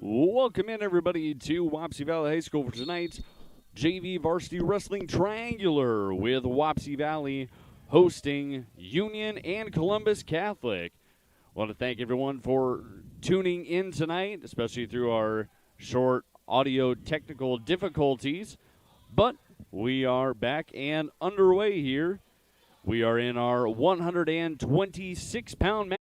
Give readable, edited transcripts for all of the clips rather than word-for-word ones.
Welcome in, everybody, to Wapsie Valley High School for tonight's JV Varsity Wrestling Triangular with Wapsie Valley hosting Union and Columbus Catholic. I want to thank everyone for tuning in tonight, especially through our short audio technical difficulties. But we are back and underway here. We are in our 126-pound match.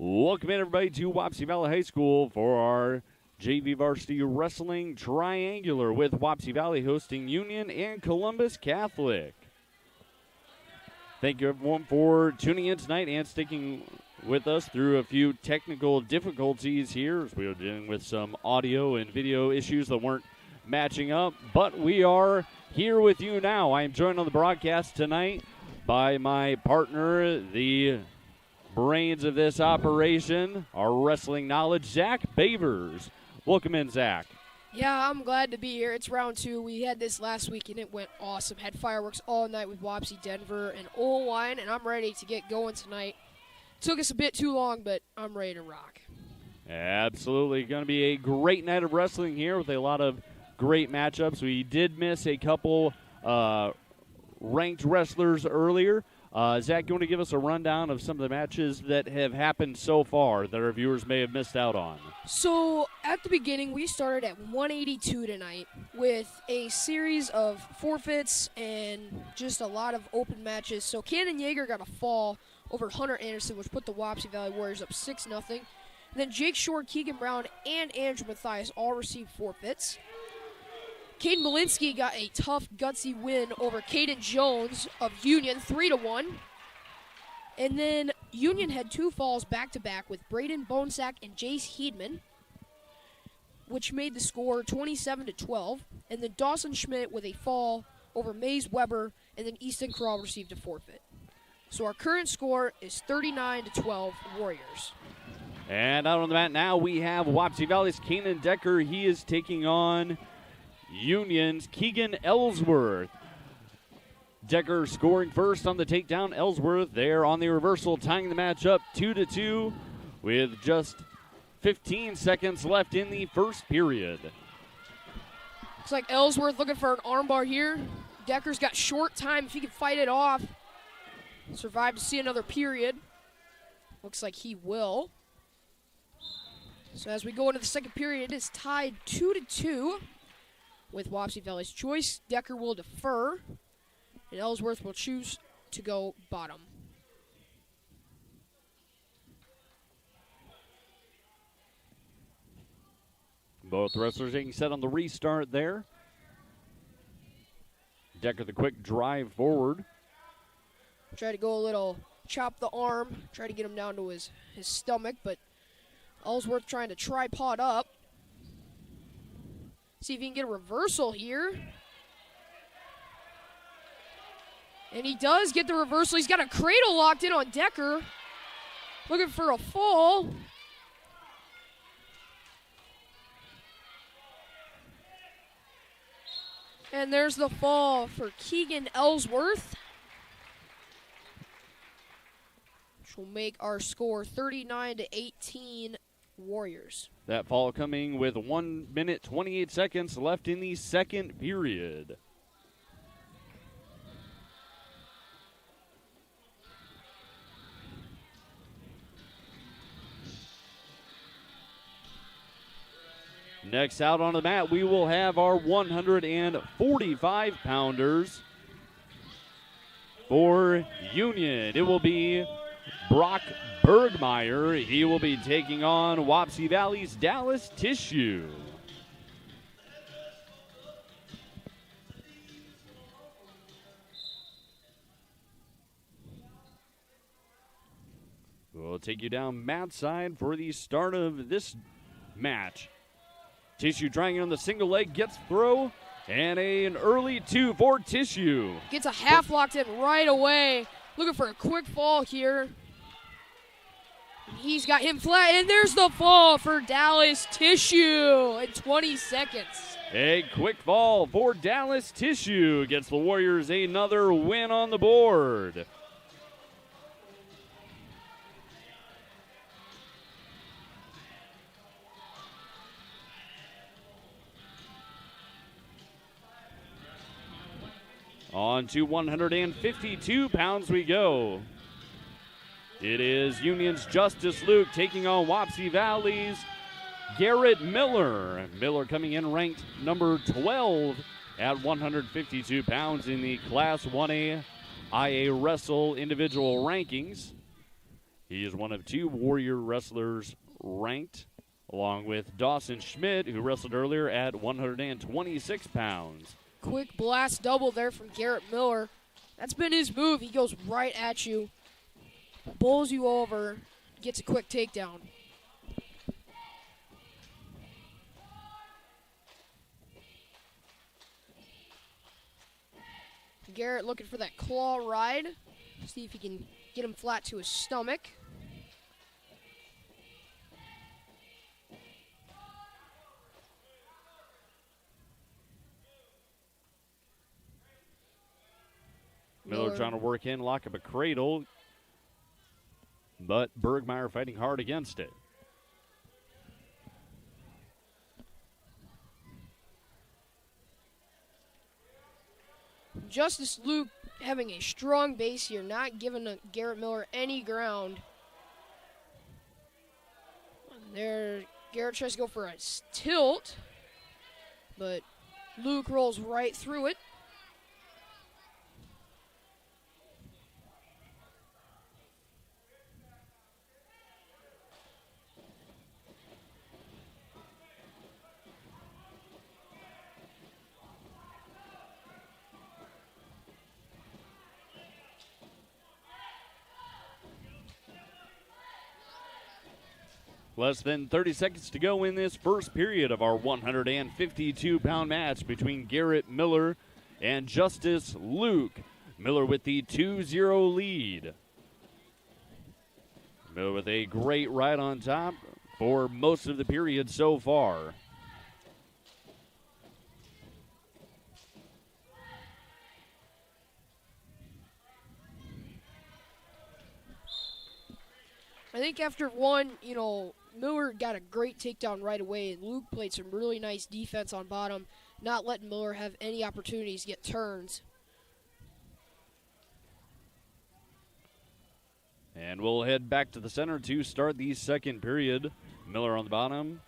Welcome in, everybody, to Wapsie Valley High School for our JV Varsity Wrestling Triangular with Wapsie Valley hosting Union and Columbus Catholic. Thank you, everyone, for tuning in tonight and sticking with us through a few technical difficulties here as we are dealing with some audio and video issues that weren't matching up. But we are here with you now. I am joined on the broadcast tonight by my partner, the brains of this operation, our wrestling knowledge, Zach Bavers. Welcome in, Zach. Yeah, I'm glad to be here. It's round two. We had this last week, and it went awesome. Had fireworks all night with Wapsie, Denver, and Owine, and I'm ready to get going tonight. Took us a bit too long, but I'm ready to rock. Absolutely. Going to be a great night of wrestling here with a lot of great matchups. We did miss a couple ranked wrestlers earlier. Zach, you want to give us a rundown of some of the matches that have happened so far that our viewers may have missed out on? So, at the beginning, we started at 182 tonight with a series of forfeits and just a lot of open matches. So, Cannon Yeager got a fall over Hunter Anderson, which put the Wapsie Valley Warriors up 6-0. Then Jake Shore, Keegan Brown, and Andrew Mathias all received forfeits. Caden Malinsky got a tough, gutsy win over Caden Jones of Union, 3-1. And then Union had two falls back-to-back with Braden Bonesack and Jace Heedman, which made the score 27-12. And then Dawson Schmidt with a fall over Mays Weber, and then Easton Carroll received a forfeit. So our current score is 39-12 Warriors. And out on the mat now we have Wapsie Valley's Keenan Decker. He is taking on Union's Keegan Ellsworth. Decker scoring first on the takedown. Ellsworth there on the reversal, tying the match up 2-2 with just 15 seconds left in the first period. Looks like Ellsworth looking for an armbar here. Decker's got short time if he can fight it off. Survive to see another period. Looks like he will. So as we go into the second period, it is tied 2-2. With Wapsie Valley's choice, Decker will defer, and Ellsworth will choose to go bottom. Both wrestlers getting set on the restart there. Decker the quick drive forward. Try to go a little chop the arm, try to get him down to his stomach, but Ellsworth trying to tripod up. See if he can get a reversal here. And he does get the reversal. He's got a cradle locked in on Decker. Looking for a fall. And there's the fall for Keegan Ellsworth, which will make our score 39-18 Warriors. That fall coming with 1 minute, 28 seconds left in the second period. Next out on the mat, we will have our 145-pounders for Union. It will be Brock Bergmeyer. He will be taking on Wapsie Valley's Dallas Tissue. we'll take you down mat side for the start of this match. Tissue trying it on the single leg, gets throw, and an early 2 for Tissue. Gets a half locked in right away. Looking for a quick fall here. He's got him flat, and there's the fall for Dallas Tissue in 20 seconds. A quick fall for Dallas Tissue gets the Warriors another win on the board. On to 152 pounds we go. It is Union's Justice Luke taking on Wapsie Valley's Garrett Miller. Miller coming in ranked number 12 at 152 pounds in the Class 1A IA Wrestle individual rankings. He is one of 2 Warrior wrestlers ranked, along with Dawson Schmidt, who wrestled earlier at 126 pounds. Quick blast double there from Garrett Miller. That's been his move. He goes right at you, bowls you over, gets a quick takedown. Garrett looking for that claw ride. See if he can get him flat to his stomach. Miller trying to work in, lock up a cradle, but Bergmeyer fighting hard against it. Justice Luke having a strong base here, not giving Garrett Miller any ground. There, Garrett tries to go for a tilt, but Luke rolls right through it. Less than 30 seconds to go in this first period of our 152-pound match between Garrett Miller and Justice Luke. Miller with the 2-0 lead. Miller with a great ride on top for most of the period so far. I think after one, Miller got a great takedown right away, and Luke played some really nice defense on bottom, not letting Miller have any opportunities to get turns. And we'll head back to the center to start the second period. Miller on the bottom,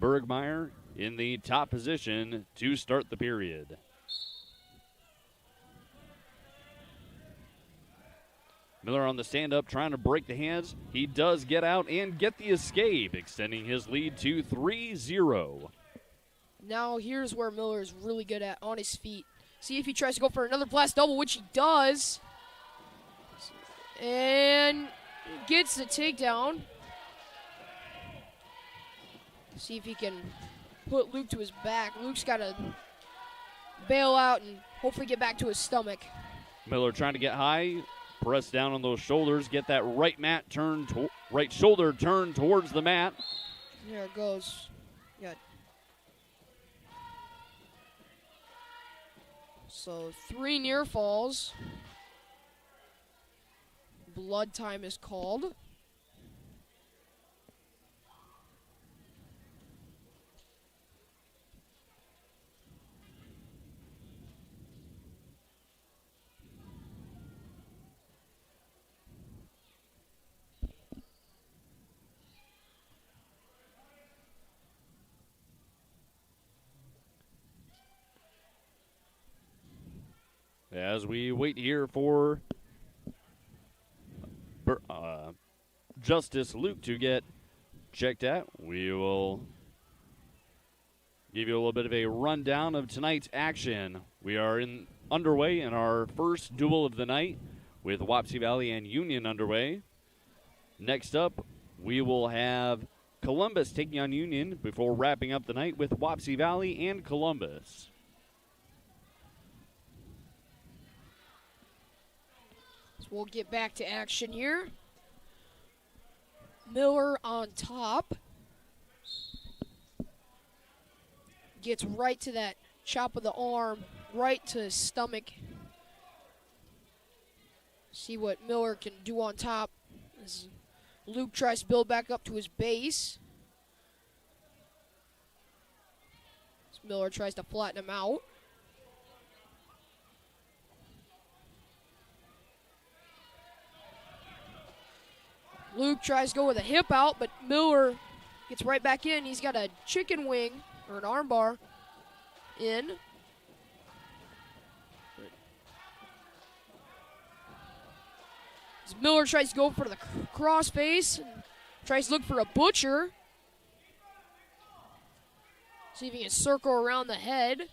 Bergmeyer in the top position to start the period. Miller on the stand-up trying to break the hands. He does get out and get the escape, extending his lead to 3-0. Now here's where Miller is really good at, on his feet. See if he tries to go for another blast double, which he does. And gets the takedown. See if he can put Luke to his back. Luke's got to bail out and hopefully get back to his stomach. Miller trying to get high. Press down on those shoulders, get that right shoulder turned towards the mat. There it goes. Good. So 3 near falls. Blood time is called. As we wait here for Justice Luke to get checked out, we will give you a little bit of a rundown of tonight's action. We are underway in our first duel of the night with Wapsie Valley and Union underway. Next up, we will have Columbus taking on Union before wrapping up the night with Wapsie Valley and Columbus. So we'll get back to action here. Miller on top. Gets right to that chop of the arm, right to his stomach. See what Miller can do on top. As Luke tries to build back up to his base. As Miller tries to flatten him out. Luke tries to go with a hip out, but Miller gets right back in. He's got a chicken wing, or an arm bar, in. As Miller tries to go for the crossface, and tries to look for a butcher. See if he can circle around the head.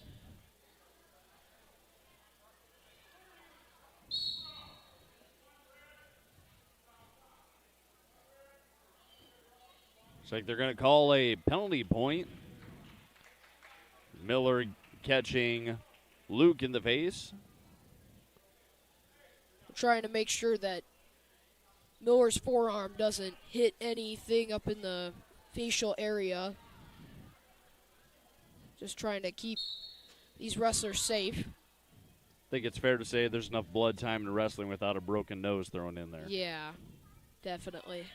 Looks like they're going to call a penalty point. Miller catching Luke in the face. Trying to make sure that Miller's forearm doesn't hit anything up in the facial area. Just trying to keep these wrestlers safe. I think it's fair to say there's enough blood time in wrestling without a broken nose thrown in there. Yeah, definitely.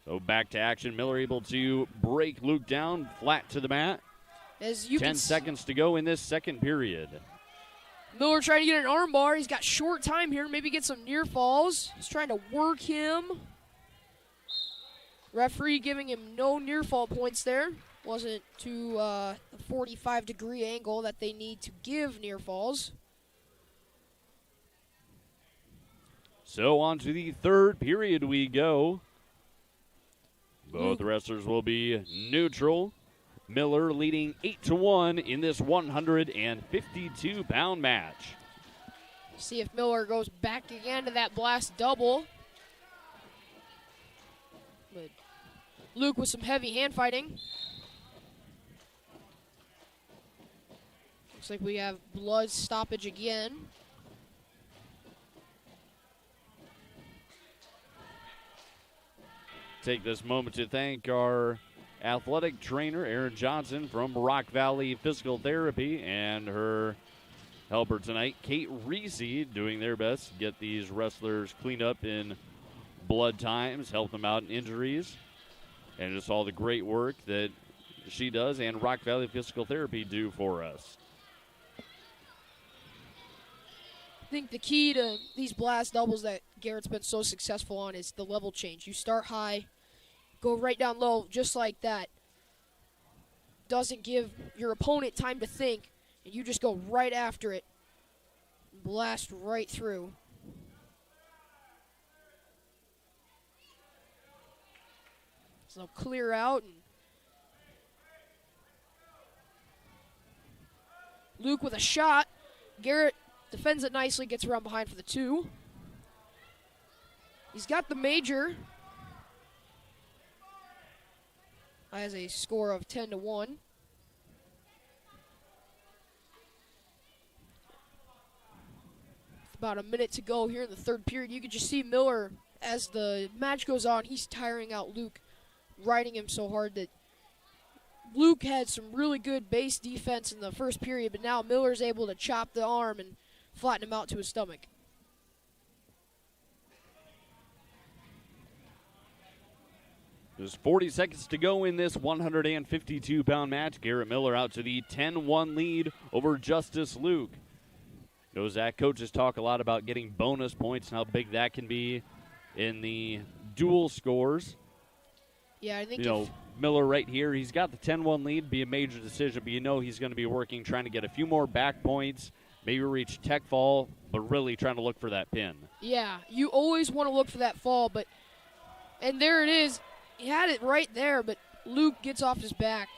So back to action. Miller able to break Luke down flat to the mat. As you 10 seconds to go in this second period. Miller trying to get an arm bar. He's got short time here. Maybe get some near falls. He's trying to work him. Referee giving him no near fall points there. Wasn't to the 45-degree angle that they need to give near falls. So on to the third period we go. Both wrestlers will be neutral. Miller leading 8-1 in this 152-pound match. See if Miller goes back again to that blast double. But Luke with some heavy hand fighting. Looks like we have blood stoppage again. Take this moment to thank our athletic trainer, Erin Johnson from Rock Valley Physical Therapy, and her helper tonight, Kate Reese, doing their best to get these wrestlers cleaned up in blood times, help them out in injuries, and just all the great work that she does and Rock Valley Physical Therapy do for us. I think the key to these blast doubles that Garrett's been so successful on is the level change. You start high, go right down low, just like that. Doesn't give your opponent time to think, and you just go right after it. Blast right through. So clear out. And Luke with a shot. Garrett defends it nicely, gets around behind for the 2. He's got the major. Has a score of 10-1. About a minute to go here in the third period. You can just see Miller, as the match goes on, he's tiring out Luke, riding him so hard that Luke had some really good base defense in the first period, but now Miller's able to chop the arm and flatten him out to his stomach. There's 40 seconds to go in this 152-pound match. Garrett Miller out to the 10-1 lead over Justice Luke. Knows that coaches talk a lot about getting bonus points and how big that can be in the dual scores. Yeah, I think Miller right here, he's got the 10-1 lead, be a major decision, but he's going to be working, trying to get a few more back points, maybe reach tech fall, but really trying to look for that pin. Yeah, you always want to look for that fall, and there it is. He had it right there, but Luke gets off his back.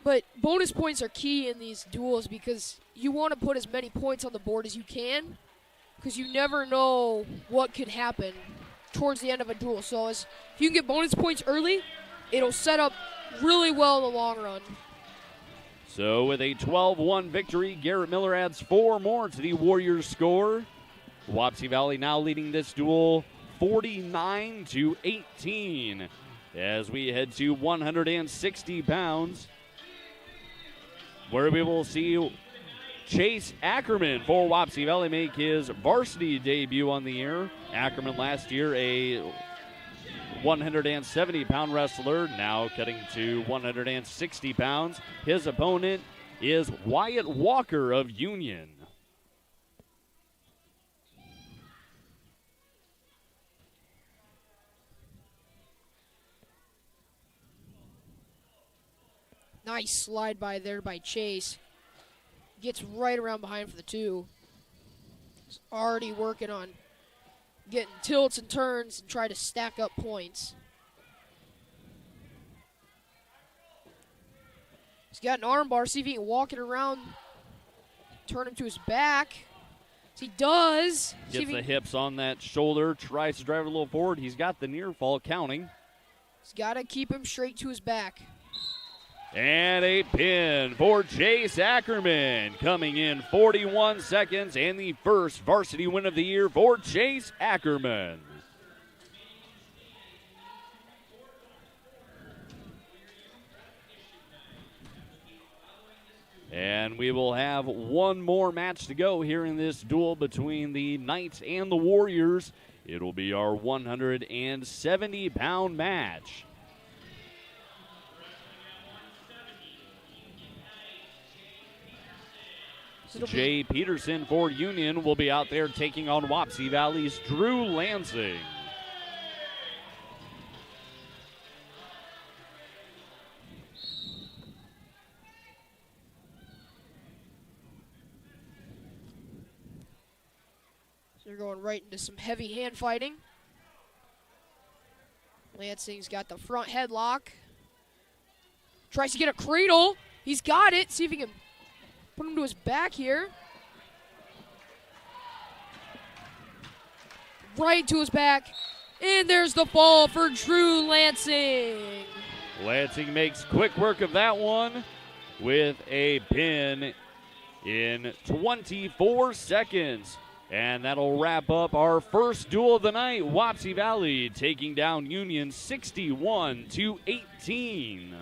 But bonus points are key in these duels because you want to put as many points on the board as you can, because you never know what could happen towards the end of a duel. So if you can get bonus points early, it'll set up really well in the long run. So with a 12-1 victory, Garrett Miller adds 4 more to the Warriors score. Wapsie Valley now leading this duel 49-18 as we head to 160 pounds, where we will see Chase Ackerman for Wapsie Valley make his varsity debut on the year. Ackerman last year a 170-pound wrestler, now cutting to 160 pounds. His opponent is Wyatt Walker of Union. Nice slide by there by Chase. Gets right around behind for the 2. He's already working on getting tilts and turns and try to stack up points. He's got an arm bar. See if he can walk it around, turn him to his back. He does. Gets the hips on that shoulder, tries to drive it a little forward. He's got the near fall counting. He's got to keep him straight to his back. And a pin for Chase Ackerman, coming in 41 seconds, and the first varsity win of the year for Chase Ackerman. And we will have one more match to go here in this duel between the Knights and the Warriors. It'll be our 170-pound match. Jay Peterson for Union will be out there taking on Wapsie Valley's Drew Lansing. So they're going right into some heavy hand fighting. Lansing's got the front headlock. Tries to get a cradle. He's got it. See if he can put him to his back here. Right to his back. And there's the fall for Drew Lansing. Lansing makes quick work of that one with a pin in 24 seconds. And that'll wrap up our first duel of the night. Wapsie Valley taking down Union 61-18.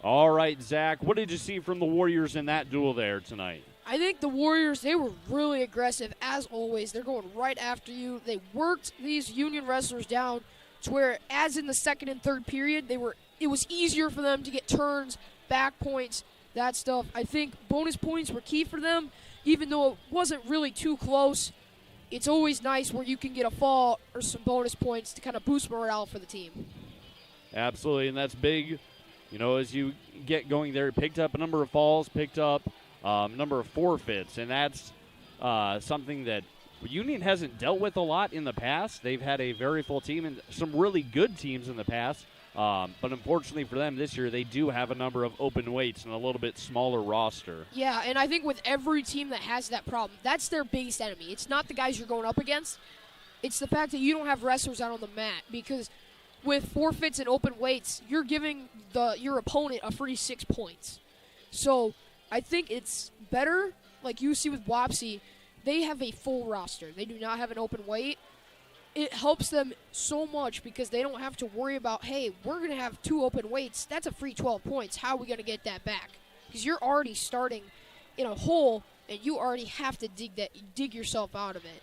All right, Zach, what did you see from the Warriors in that duel there tonight? I think the Warriors, they were really aggressive, as always. They're going right after you. They worked these Union wrestlers down to where, as in the second and third period, it was easier for them to get turns, back points, that stuff. I think bonus points were key for them, even though it wasn't really too close. It's always nice where you can get a fall or some bonus points to kind of boost morale for the team. Absolutely, and that's big. You know, as you get going there, picked up a number of falls, picked up a number of forfeits, and that's something that Union hasn't dealt with a lot in the past. They've had a very full team and some really good teams in the past, but unfortunately for them this year, they do have a number of open weights and a little bit smaller roster. Yeah, and I think with every team that has that problem, that's their biggest enemy. It's not the guys you're going up against. It's the fact that you don't have wrestlers out on the mat, because with forfeits and open weights, you're giving your opponent a free 6 points. So I think it's better, like you see with Wapsie, they have a full roster. They do not have an open weight. It helps them so much because they don't have to worry about, hey, we're going to have 2 open weights. That's a free 12 points. How are we going to get that back? Because you're already starting in a hole, and you already have to dig yourself out of it.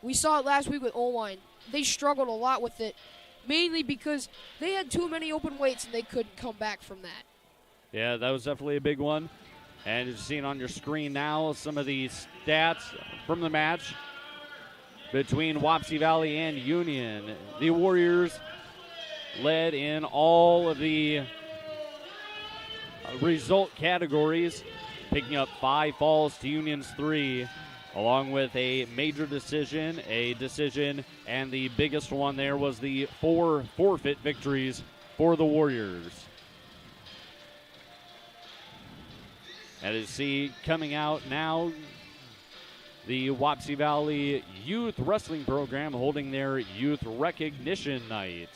We saw it last week with Oline. They struggled a lot with it, mainly because they had too many open weights and they couldn't come back from that. Yeah, that was definitely a big one. And as you're seeing on your screen now, some of these stats from the match between Wapsie Valley and Union. The Warriors led in all of the result categories, picking up 5 falls to Union's 3. along with a major decision, and the biggest one there was the 4 forfeit victories for the Warriors. And as you see coming out now, the Wapsie Valley Youth Wrestling Program holding their Youth Recognition Night.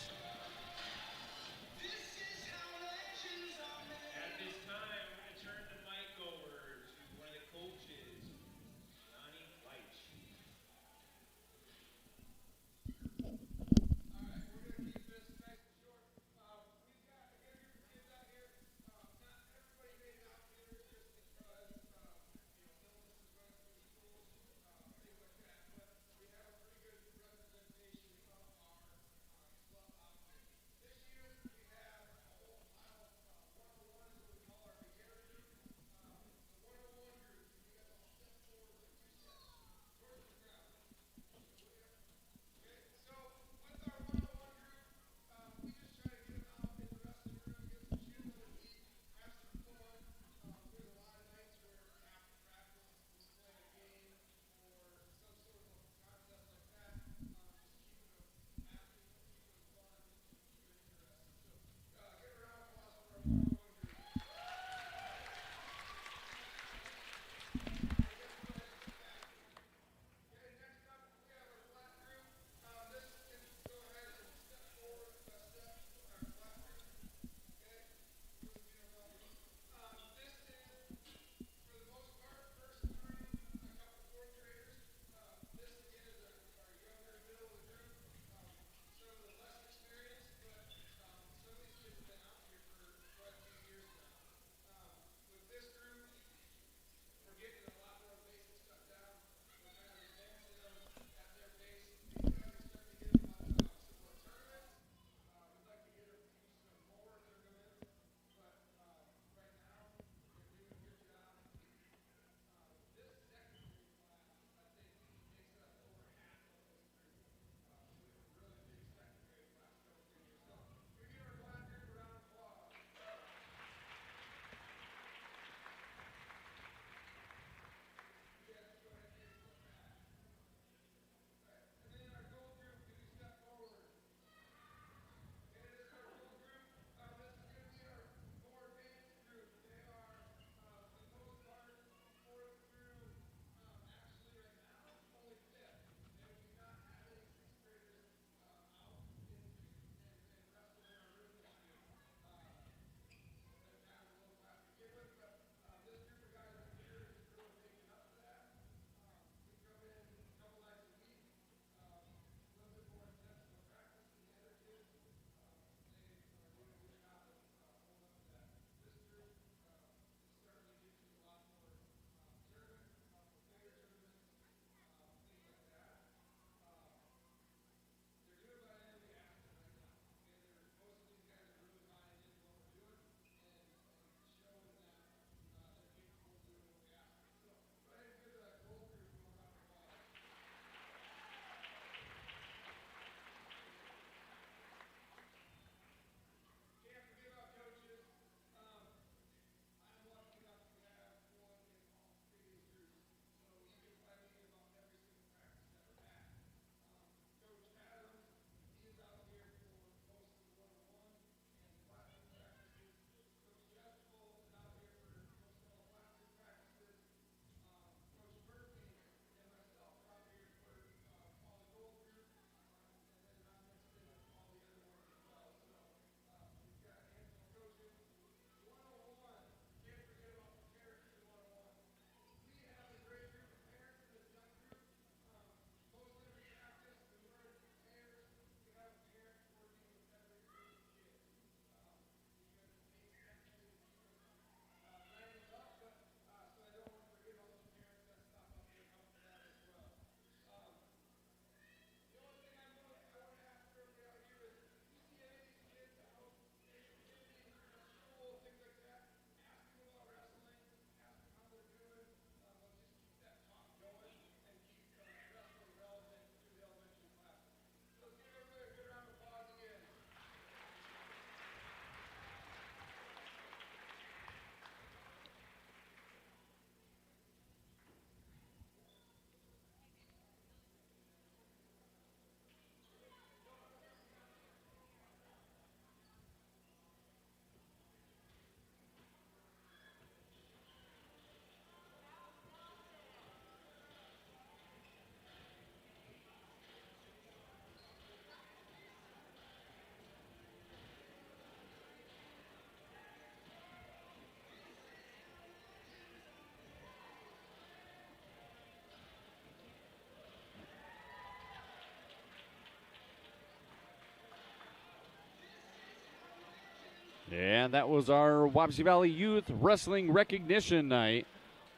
And that was our Wapsie Valley Youth Wrestling Recognition Night.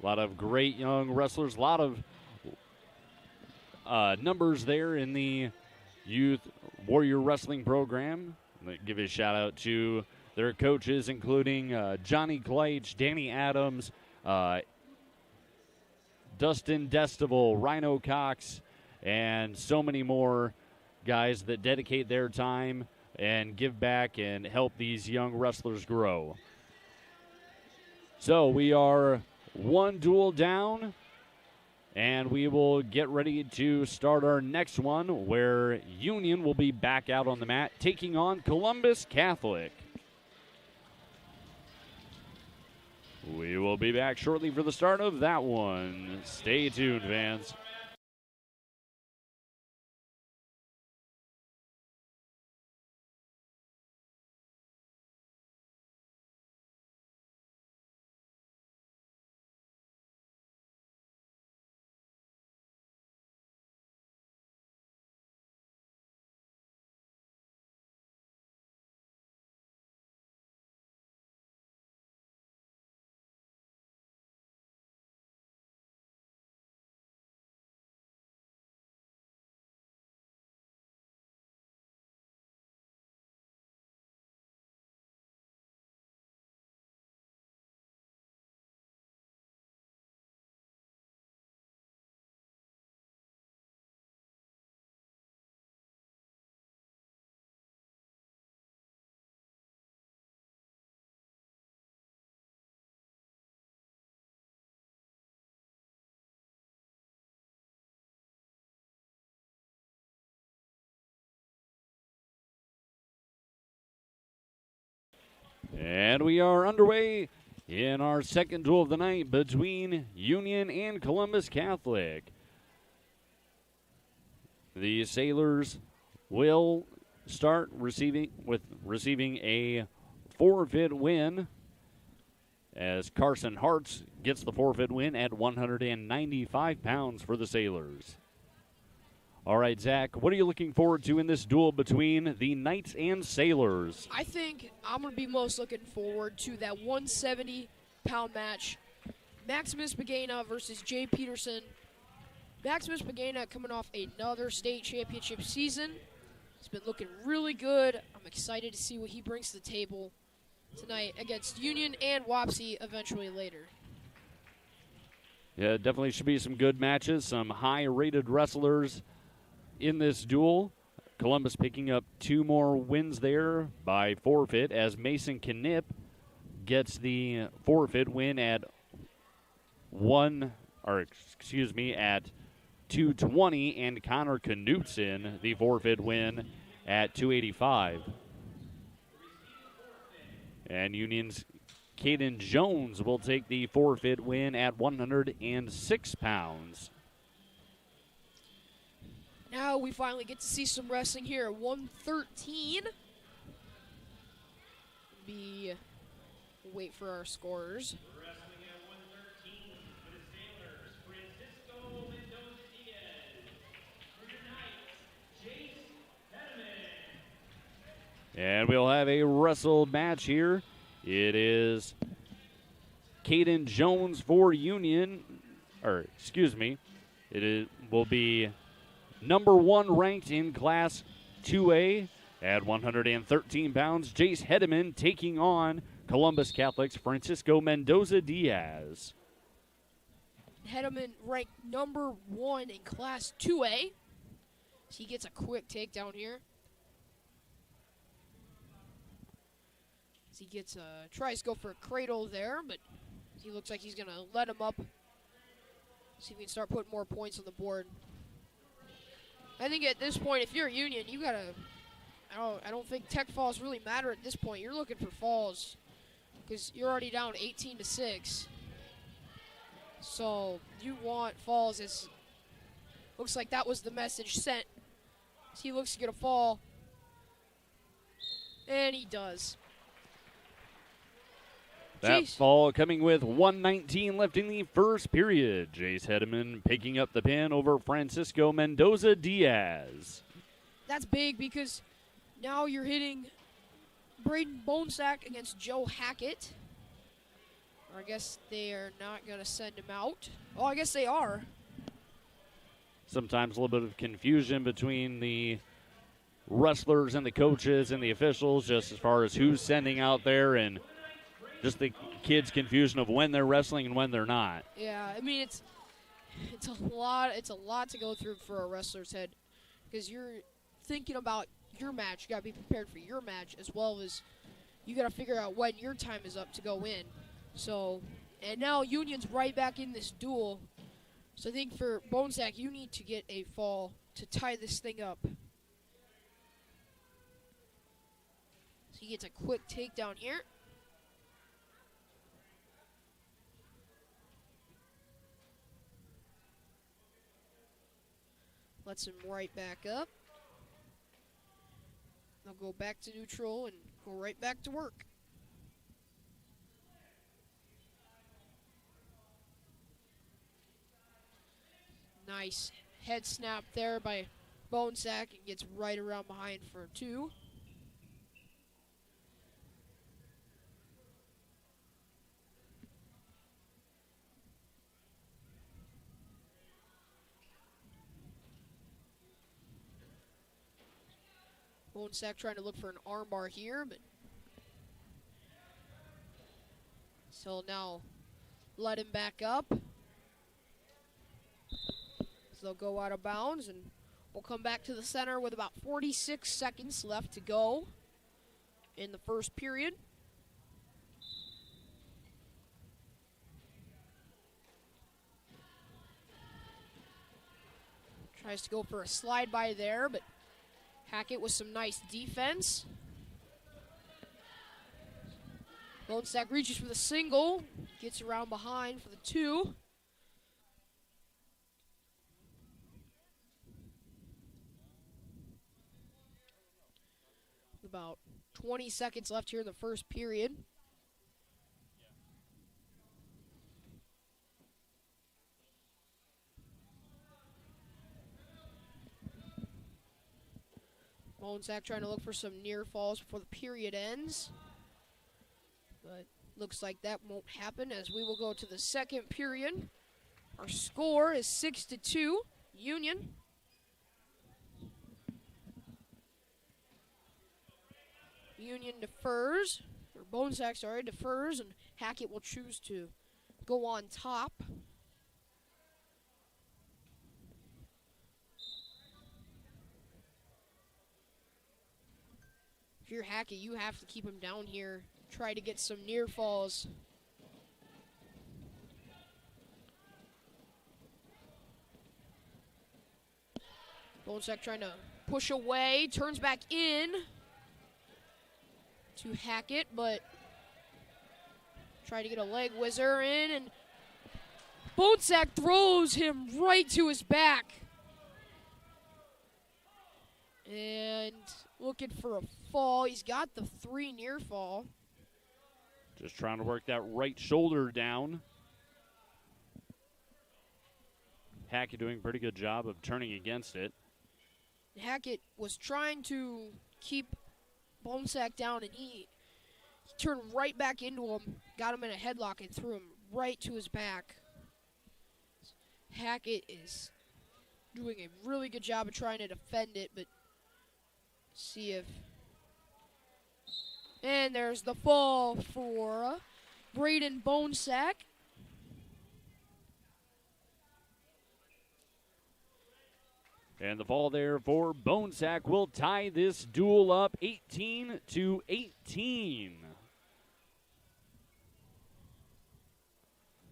A lot of great young wrestlers, a lot of numbers there in the Youth Warrior Wrestling program. Give a shout out to their coaches, including Johnny Kleitch, Danny Adams, Dustin Destival, Rhino Cox, and so many more guys that dedicate their time and give back and help these young wrestlers grow. So we are one duel down, and we will get ready to start our next one, where Union will be back out on the mat taking on Columbus Catholic. We will be back shortly for the start of that one. Stay tuned, fans. And we are underway in our second duel of the night between Union and Columbus Catholic. The Sailors will start receiving a forfeit win, as Carson Hartz gets the forfeit win at 195 pounds for the Sailors. All right, Zach, what are you looking forward to in this duel between the Knights and Sailors? I think I'm going to be most looking forward to that 170-pound match. Maximus Pagana versus Jay Peterson. Maximus Pagana coming off another state championship season. He's been looking really good. I'm excited to see what he brings to the table tonight against Union and Wapsie eventually later. Yeah, definitely should be some good matches, some high-rated wrestlers in this duel. Columbus picking up 2 more wins there by forfeit, as Mason Knipp gets the forfeit win at 220, and Connor Knutson the forfeit win at 285. And Union's Caden Jones will take the forfeit win at 106 pounds. Now we finally get to see some wrestling here at 113. Wait for our scorers. Wrestling at 113 for the Sailors, Francisco Mendoza-Diaz. For your Knights, Jace Henneman. And we'll have a wrestle match here. It is Caden Jones for Union, will be number 1 ranked in Class 2A at 113 pounds. Jace Hedeman taking on Columbus Catholic's Francisco Mendoza-Diaz. Hedeman ranked number 1 in Class 2A. So he gets a quick takedown here. As he tries to go for a cradle there, but he looks like he's going to let him up. See if we can start putting more points on the board. I think at this point, if you're a Union, you gotta. I don't think tech falls really matter at this point. You're looking for falls because you're already down 18-6. So you want falls. Looks like that was the message sent. He looks to get a fall, and he does. That fall coming with 1:19 left in the first period. Jace Hedeman picking up the pin over Francisco Mendoza-Diaz. That's big because now you're hitting Braden Bonesack against Joe Hackett. Or I guess they are not going to send him out. Oh, I guess they are. Sometimes a little bit of confusion between the wrestlers and the coaches and the officials, just as far as who's sending out there, and just the kids' confusion of when they're wrestling and when they're not. Yeah, I mean it's a lot. It's a lot to go through for a wrestler's head, because you're thinking about your match. You got to be prepared for your match, as well as you got to figure out when your time is up to go in. So, and now Union's right back in this duel. So I think for Bonesack, you need to get a fall to tie this thing up. So he gets a quick takedown here. Lets him right back up. They'll go back to neutral and go right back to work. Nice head snap there by Bonesack, and gets right around behind for 2. Bonesack trying to look for an armbar here, but so now let him back up. So they'll go out of bounds, and we'll come back to the center with about 46 seconds left to go in the first period. Tries to go for a slide by there, but Hackett with some nice defense. Bonesack reaches for the single, gets around behind for the 2. About 20 seconds left here in the first period. Bonesack trying to look for some near falls before the period ends. But looks like that won't happen, as we will go to the second period. Our score is 6-2, Union. Union defers, or Bonesack, sorry, defers, and Hackett will choose to go on top. If you're Hackett, you have to keep him down here. Try to get some near falls. Bonesack trying to push away, turns back in to Hackett, but try to get a leg whizzer in, and Bonesack throws him right to his back. And looking for a fall. He's got the 3 near fall. Just trying to work that right shoulder down. Hackett doing a pretty good job of turning against it. Hackett was trying to keep Bonesack down, and he turned right back into him, got him in a headlock, and threw him right to his back. Hackett is doing a really good job of trying to defend it, but see if... And there's the fall for Braden Bonesack. And the fall there for Bonesack will tie this duel up 18-18.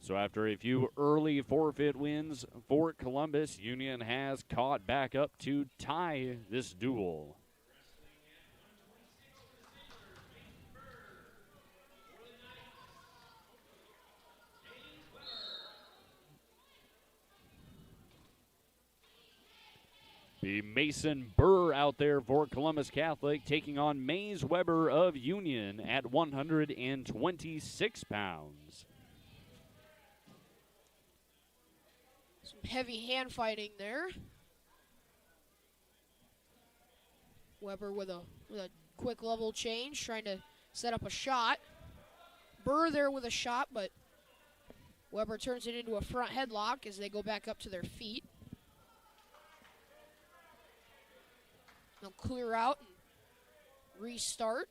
So after a few early forfeit wins for Columbus, Union has caught back up to tie this duel. Be Mason Burr out there for Columbus Catholic, taking on Mays Weber of Union at 126 pounds. Some heavy hand fighting there. Weber with a quick level change, trying to set up a shot. Burr there with a shot, but Weber turns it into a front headlock as they go back up to their feet. They'll clear out and restart.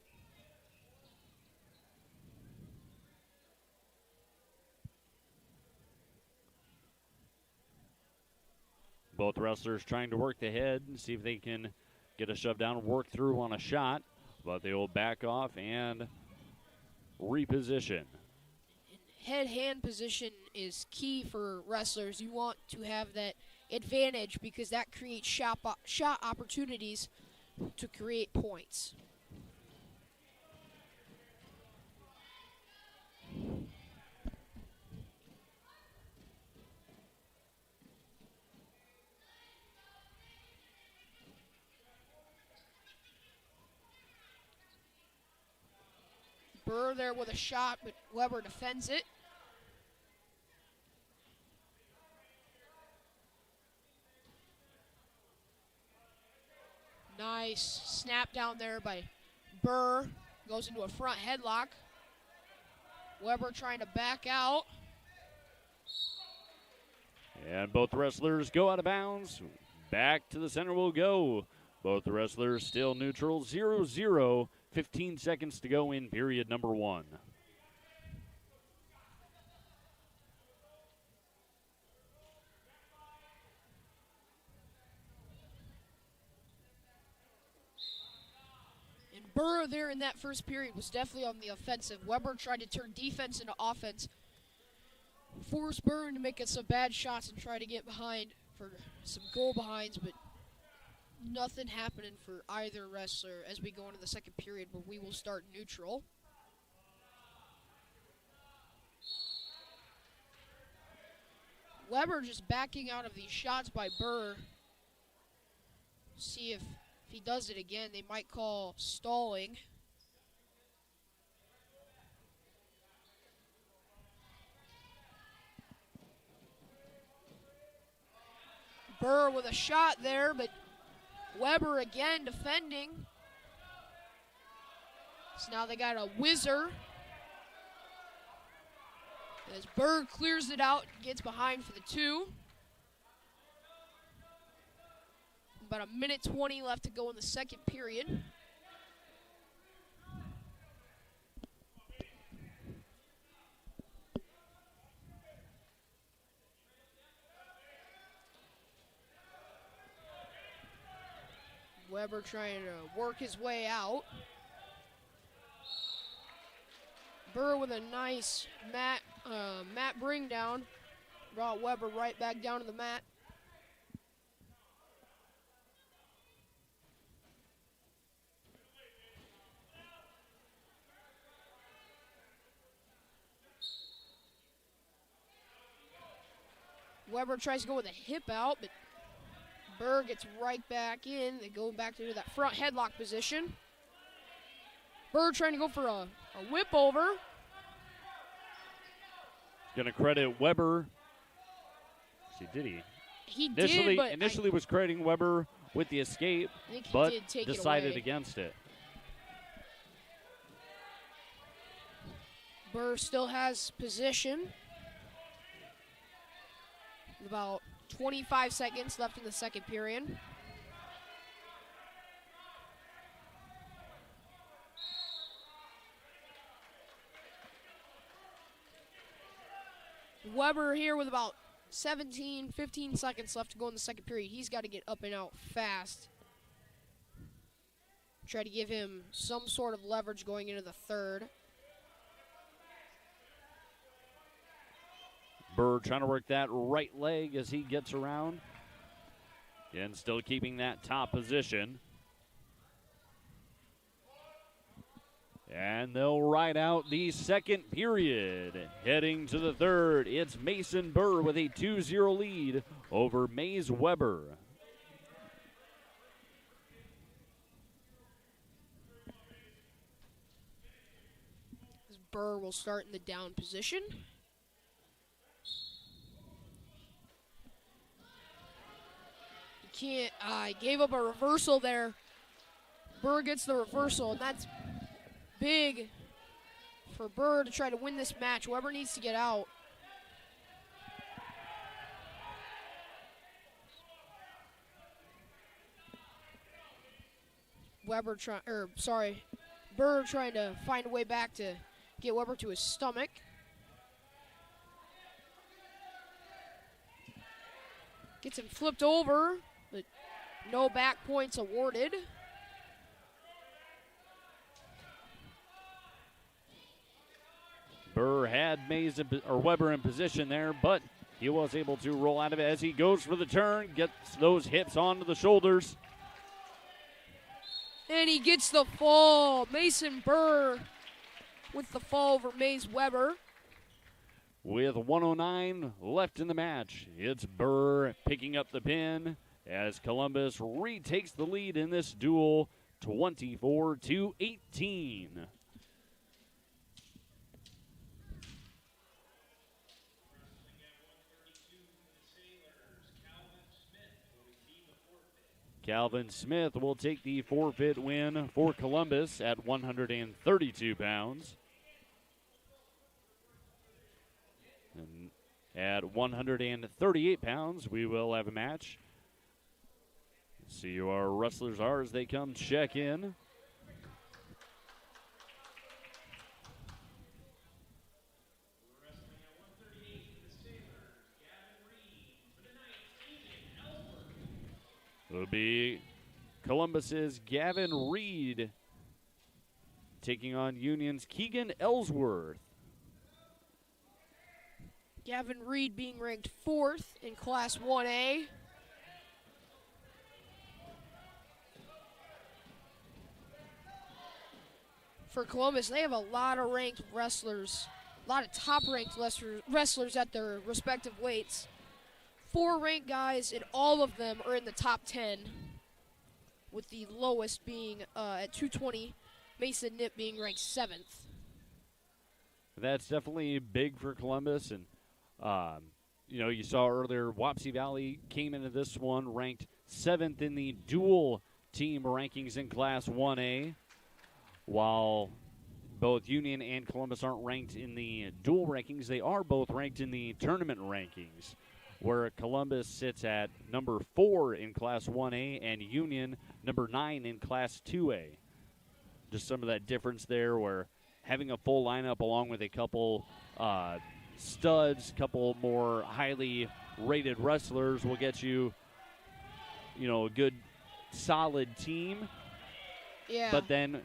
Both wrestlers trying to work the head and see if they can get a shove down, work through on a shot, but they will back off and reposition. Head-hand position is key for wrestlers. You want to have that advantage because that creates shot opportunities to create points. Burr there with a shot, but Weber defends it. Nice snap down there by Burr. Goes into a front headlock. Weber trying to back out. And both wrestlers go out of bounds. Back to the center will go. Both the wrestlers still neutral, 0-0. 15 seconds to go in period number 1. And Burr there in that first period was definitely on the offensive. Weber tried to turn defense into offense. Force Burr to make it some bad shots and try to get behind for some goal behinds, but nothing happening for either wrestler as we go into the second period, where we will start neutral. Weber just backing out of these shots by Burr. See if he does it again, they might call stalling. Burr with a shot there, but Weber again defending. So now they got a whizzer. As Burr clears it out, gets behind for the 2. About a minute 20 left to go in the second period. Weber trying to work his way out. Burr with a nice mat bring down. Brought Weber right back down to the mat. Weber tries to go with a hip out, but Burr gets right back in. They go back to that front headlock position. Burr trying to go for a whip over. Going to credit Weber. See, did he? He did, but initially was crediting Weber with the escape, but decided against it. Burr still has position. About 25 seconds left in the second period. Weber here with about 15 seconds left to go in the second period. He's got to get up and out fast. Try to give him some sort of leverage going into the third. Burr trying to work that right leg as he gets around. And still keeping that top position. And they'll ride out the second period. Heading to the third, it's Mason Burr with a 2-0 lead over Mays Weber. Burr will start in the down position. He gave up a reversal there. Burr gets the reversal, and that's big for Burr to try to win this match. Weber needs to get out. Burr trying to find a way back to get Weber to his stomach. Gets him flipped over, but no back points awarded. Burr had Weber in position there, but he was able to roll out of it as he goes for the turn, gets those hips onto the shoulders. And he gets the fall. Mason Burr with the fall over Maze Weber. With 1:09 left in the match, it's Burr picking up the pin as Columbus retakes the lead in this duel, 24-18. Calvin Smith will take the forfeit win for Columbus at 132 pounds. And at 138 pounds, we will have a match. See who our wrestlers are as they come check in. It'll be Columbus's Gavin Reed taking on Union's Keegan Ellsworth. Gavin Reed being ranked 4th in Class 1A. For Columbus, they have a lot of ranked wrestlers, a lot of top-ranked wrestlers at their respective weights. 4 ranked guys, and all of them are in the top 10, with the lowest being at 220, Mason Knipp being ranked 7th. That's definitely big for Columbus, and you saw earlier Wapsie Valley came into this one ranked 7th in the dual team rankings in Class 1A, while both Union and Columbus aren't ranked in the dual rankings. They are both ranked in the tournament rankings, where Columbus sits at number 4 in Class 1A and Union number 9 in Class 2A. Just some of that difference there, where having a full lineup along with a couple studs, couple more highly rated wrestlers will get you, a good solid team. Yeah. But then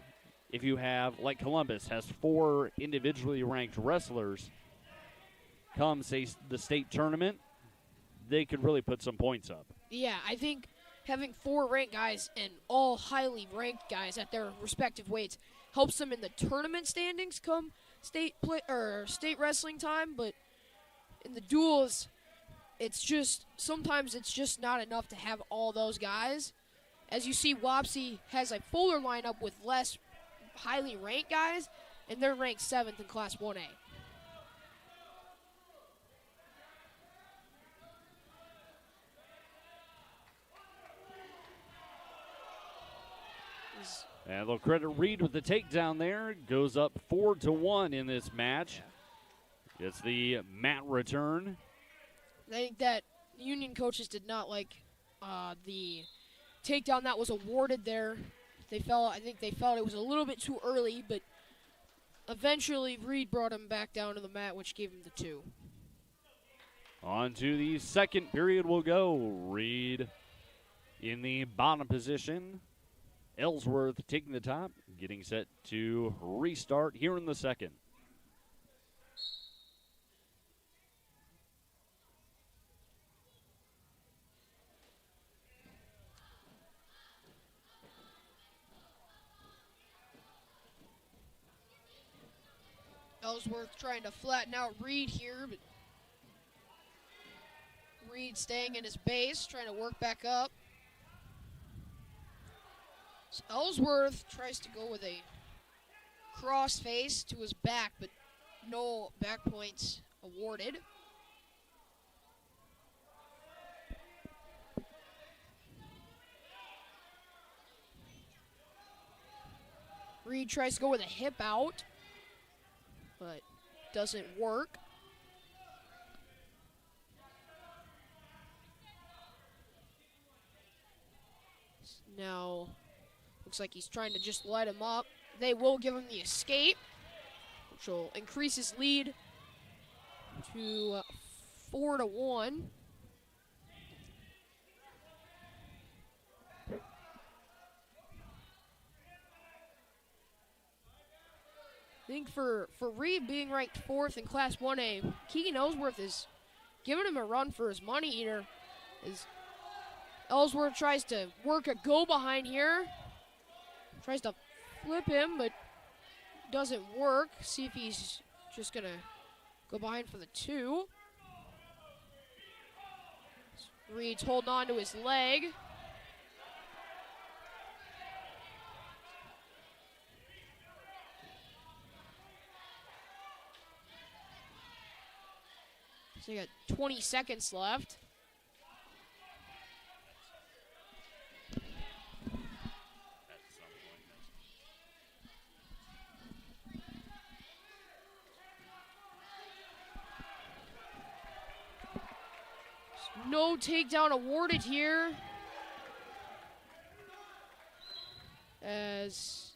if you have, like Columbus has 4 individually ranked wrestlers, come, say, the state tournament, they could really put some points up. Yeah, I think having 4 ranked guys and all highly ranked guys at their respective weights helps them in the tournament standings come state wrestling time, but in the duels, sometimes it's just not enough to have all those guys. As you see, Wapsie has a fuller lineup with less highly ranked guys, and they're ranked 7th in Class 1A. And they'll credit Reed with the takedown there. Goes up 4-1 in this match. It's the mat return. I think that Union coaches did not like the takedown that was awarded there. I think they felt it was a little bit too early, but eventually Reed brought him back down to the mat, which gave him the 2. On to the second period we'll go. Reed in the bottom position. Ellsworth taking the top, getting set to restart here in the second. Ellsworth trying to flatten out Reed here, but Reed staying in his base, trying to work back up. So Ellsworth tries to go with a cross face to his back, but no back points awarded. Reed tries to go with a hip out, but doesn't work. Now, looks like he's trying to just let him up. They will give him the escape, which will increase his lead to 4-1. I think for Reed being ranked 4th in Class 1A, Keegan Ellsworth is giving him a run for his money here. As Ellsworth tries to work a go behind here. Tries to flip him, but doesn't work. See if he's just going to go behind for the 2. Reed's holding on to his leg. So you got 20 seconds left. No takedown awarded here. As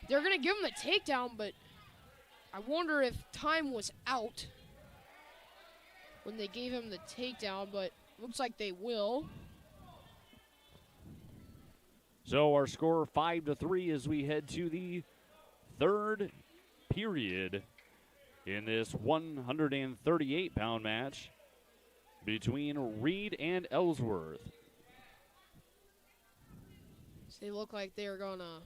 they're going to give him the takedown, but I wonder if time was out when they gave him the takedown, but looks like they will. So our score 5-3 as we head to the 3rd period in this 138-pound match between Reed and Ellsworth. So they look like they're gonna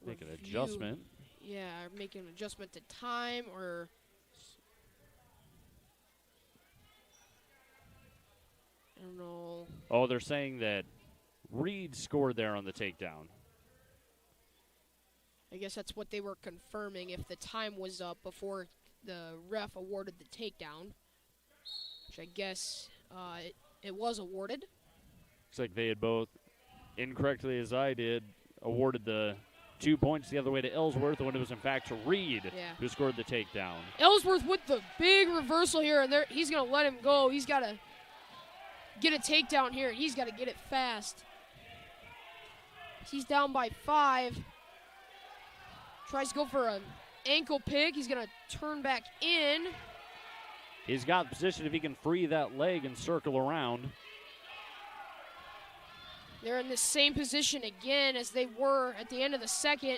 make an adjustment. Yeah, making an adjustment to time, or I don't know. Oh, they're saying that Reed scored there on the takedown. I guess that's what they were confirming, if the time was up before the ref awarded the takedown, which I guess it was awarded. Looks like they had both, incorrectly as I did, awarded the 2 points the other way to Ellsworth when it was in fact Reed who scored the takedown. Ellsworth with the big reversal here, and he's going to let him go. He's got to get a takedown here, and he's got to get it fast. He's down by 5. Tries to go for an ankle pick. He's going to turn back in. He's got position if he can free that leg and circle around. They're in the same position again as they were at the end of the second.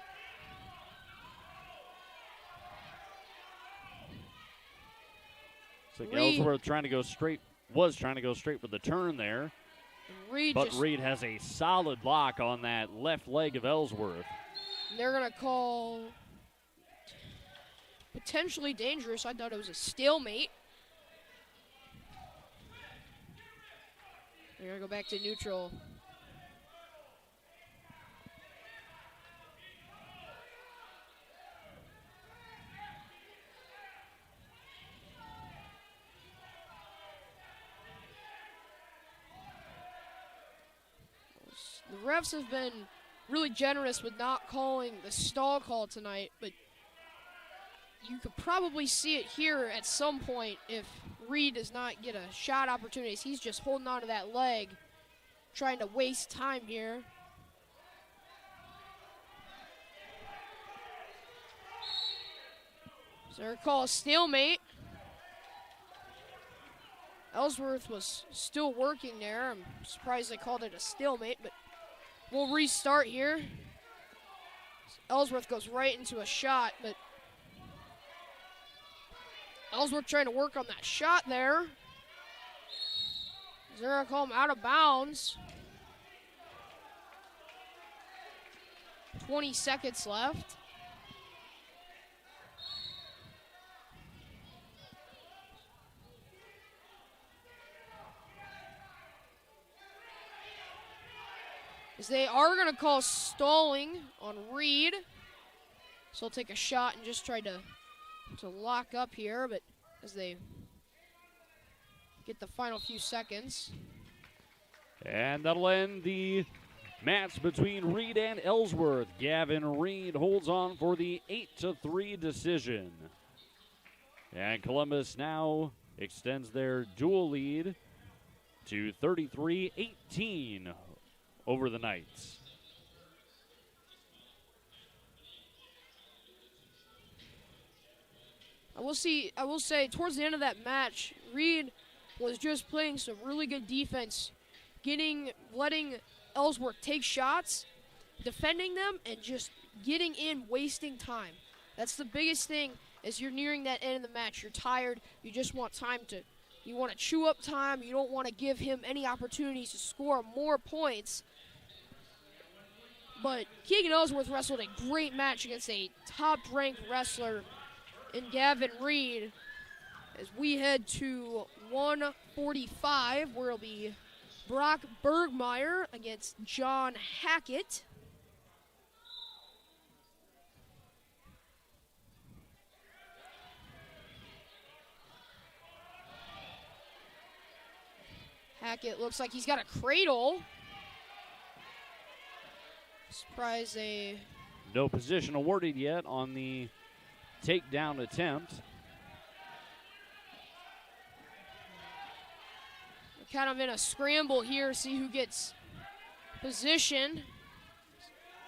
It's like Ellsworth trying to go straight, was trying to go straight for the turn there. But Reed has a solid lock on that left leg of Ellsworth. They're going to call potentially dangerous. I thought it was a stalemate. They're going to go back to neutral. The refs have been really generous with not calling the stall call tonight, but you could probably see it here at some point if Reed does not get a shot opportunities. He's just holding on to that leg, trying to waste time here. So they're call a stalemate. Ellsworth was still working there. I'm surprised they called it a stalemate, but we'll restart here. Ellsworth goes right into a shot, but Ellsworth trying to work on that shot there. They're going to call him out of bounds. 20 seconds left. As they are going to call stalling on Reed. So he'll take a shot and just try to lock up here, but as they get the final few seconds. And that'll end the match between Reed and Ellsworth. Gavin Reed holds on for the 8-3 decision. And Columbus now extends their dual lead to 33-18 over the Knights. I will say, towards the end of that match, Reed was just playing some really good defense, letting Ellsworth take shots, defending them, and just getting in, wasting time. That's the biggest thing as you're nearing that end of the match. You're tired. You just want you want to chew up time. You don't want to give him any opportunities to score more points. But Keegan Ellsworth wrestled a great match against a top-ranked wrestler in Gavin Reed as we head to 145, where it'll be Brock Bergmeyer against John Hackett. Hackett looks like he's got a cradle. Surprise, no position awarded yet on the takedown attempt. We're kind of in a scramble here, see who gets position.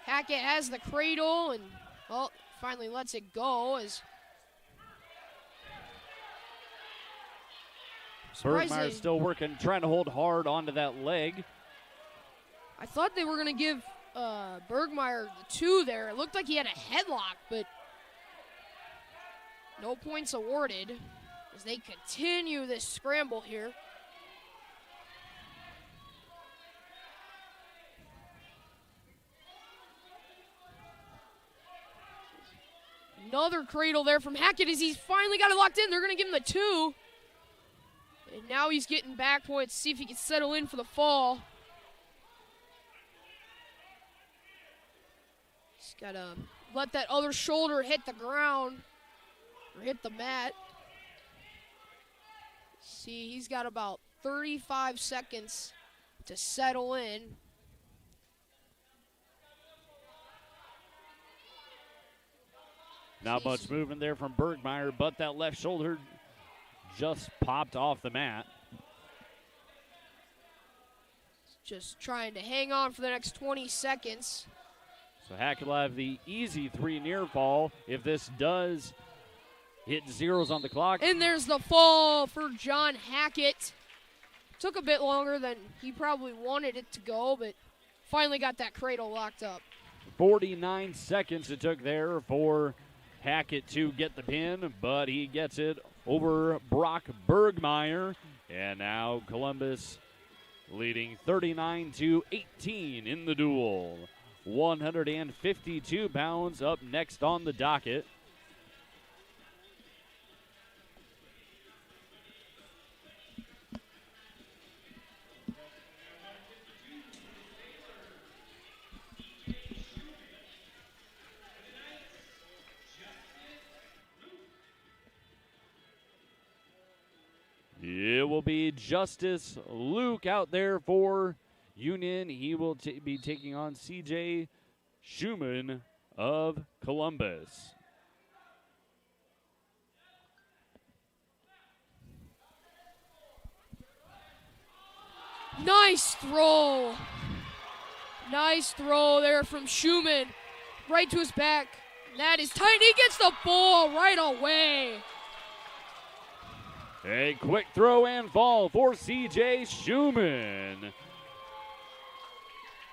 Hackett has the cradle and, well, finally lets it go as Bergmeyer's still working, trying to hold hard onto that leg. I thought they were going to give Bergmeyer the 2 there. It looked like he had a headlock, but no points awarded as they continue this scramble here. Another cradle there from Hackett as he's finally got it locked in. They're going to give him the 2. And now he's getting back points, see if he can settle in for the fall. He's got to let that other shoulder hit the ground or hit the mat. See, he's got about 35 seconds to settle in. Not much movement there from Bergmeyer, but that left shoulder just popped off the mat. Just trying to hang on for the next 20 seconds. So Hackett will have the easy 3 near fall if this does hit zeros on the clock. And there's the fall for John Hackett. Took a bit longer than he probably wanted it to go, but finally got that cradle locked up. 49 seconds it took there for Hackett to get the pin, but he gets it over Brock Bergmeyer. And now Columbus leading 39-18 in the duel. 152 pounds up next on the docket. It will be Justice Luke out there for Union. He will be taking on CJ Schumann of Columbus. Nice throw. Nice throw there from Schumann. Right to his back. That is tight. He gets the ball right away. A quick throw and fall for CJ Schumann.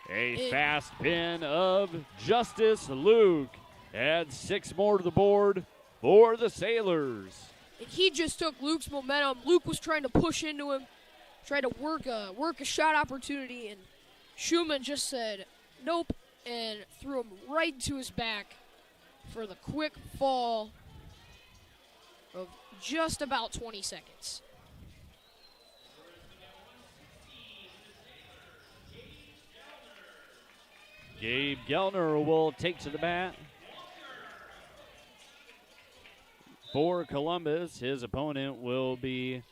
A fast pin of Justice Luke. Adds 6 more to the board for the Sailors. And he just took Luke's momentum. Luke was trying to push into him, tried to work a shot opportunity, and Schumann just said nope and threw him right to his back for the quick fall of just about 20 seconds. Gabe Gelner will take to the bat. For Columbus, his opponent will be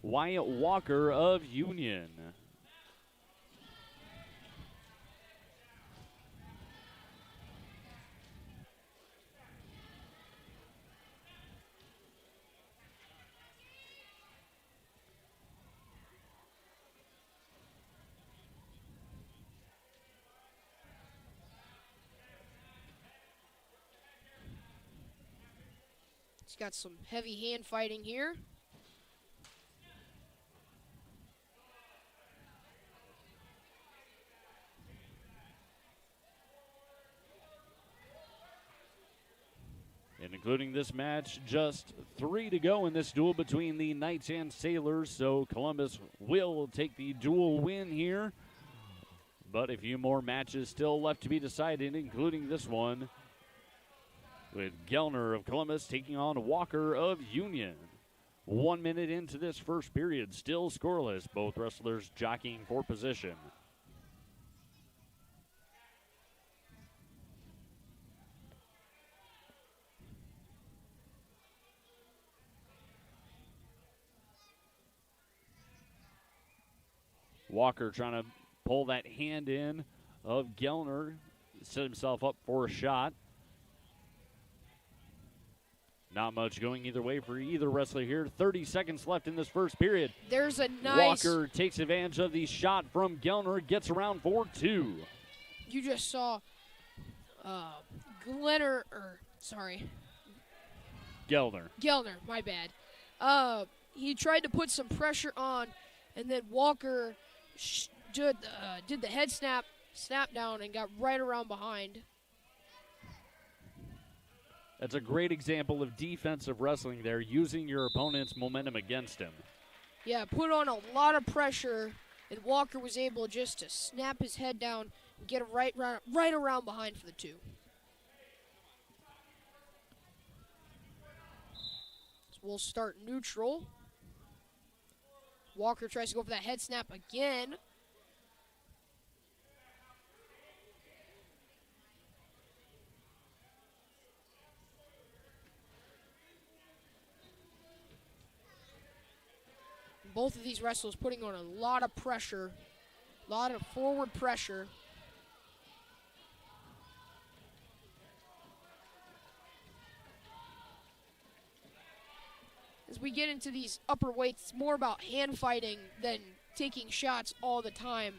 Wyatt Walker of Union. He's got some heavy hand fighting here. And including this match, just 3 to go in this duel between the Knights and Sailors. So Columbus will take the duel win here. But a few more matches still left to be decided, including this one, with Gellner of Columbus taking on Walker of Union. 1 minute into this first period, still scoreless. Both wrestlers jockeying for position. Walker trying to pull that hand in of Gellner, set himself up for a shot. Not much going either way for either wrestler here. 30 seconds left in this first period. There's a nice... Walker takes advantage of the shot from Gellner, gets around for 2. You just saw Gellner, my bad. He tried to put some pressure on, and then Walker did the head snap down, and got right around behind. That's a great example of defensive wrestling there, using your opponent's momentum against him. Yeah, put on a lot of pressure, and Walker was able just to snap his head down and get right around behind for the 2. So we'll start neutral. Walker tries to go for that head snap again. Both of these wrestlers putting on a lot of pressure, a lot of forward pressure. As we get into these upper weights, it's more about hand fighting than taking shots all the time.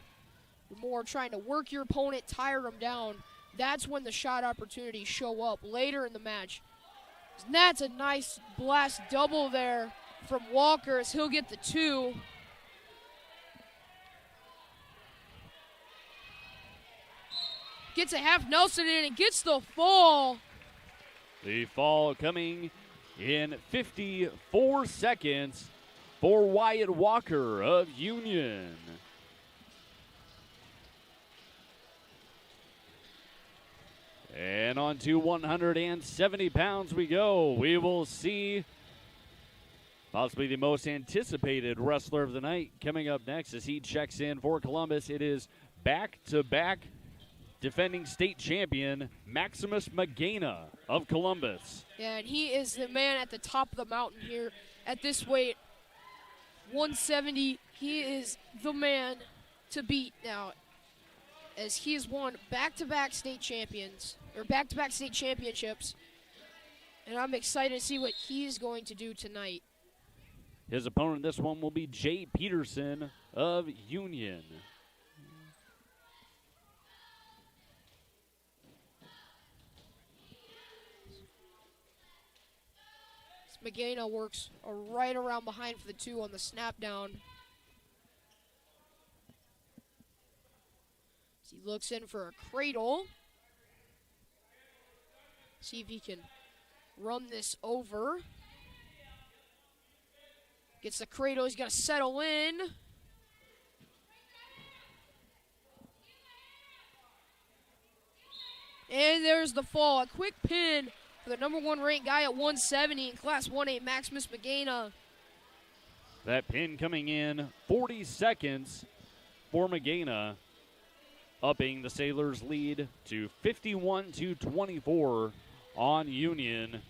You're more trying to work your opponent, tire them down. That's when the shot opportunities show up later in the match. And that's a nice blast double there from Walker as he'll get the 2. Gets a half Nelson in and gets the fall. The fall coming in 54 seconds for Wyatt Walker of Union. And on to 170 pounds we go. We will see possibly the most anticipated wrestler of the night coming up next as he checks in for Columbus. It is back-to-back defending state champion Maximus Magana of Columbus. Yeah, and he is the man at the top of the mountain here at this weight. 170, he is the man to beat now, as he has won back-to-back state champions, or back-to-back state championships. And I'm excited to see what he's going to do tonight. His opponent in this one will be Jay Peterson of Union. Magana works right around behind for the 2 on the snap down. As he looks in for a cradle. See if he can run this over. Gets the cradle, he's got to settle in. And there's the fall, a quick pin for the number 1 ranked guy at 170 in Class 1A, Maximus Magana. That pin coming in 40 seconds for Magana, upping the Sailors' lead to 51-24 on Union.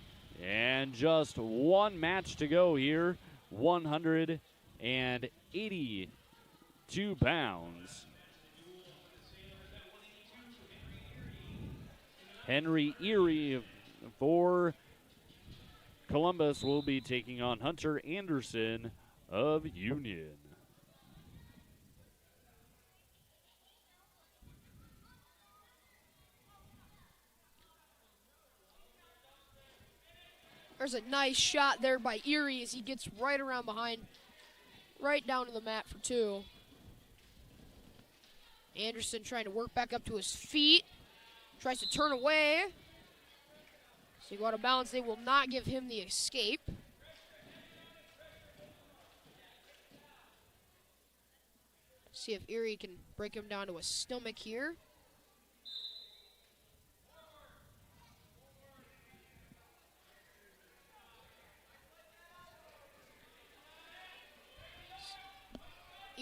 And just one match to go here. 182 pounds. Henry Erie for Columbus will be taking on Hunter Anderson of Union. There's a nice shot there by Erie as he gets right around behind, right down to the mat for 2. Anderson trying to work back up to his feet. Tries to turn away. So he go out of bounds. They will not give him the escape. See if Erie can break him down to a stomach here.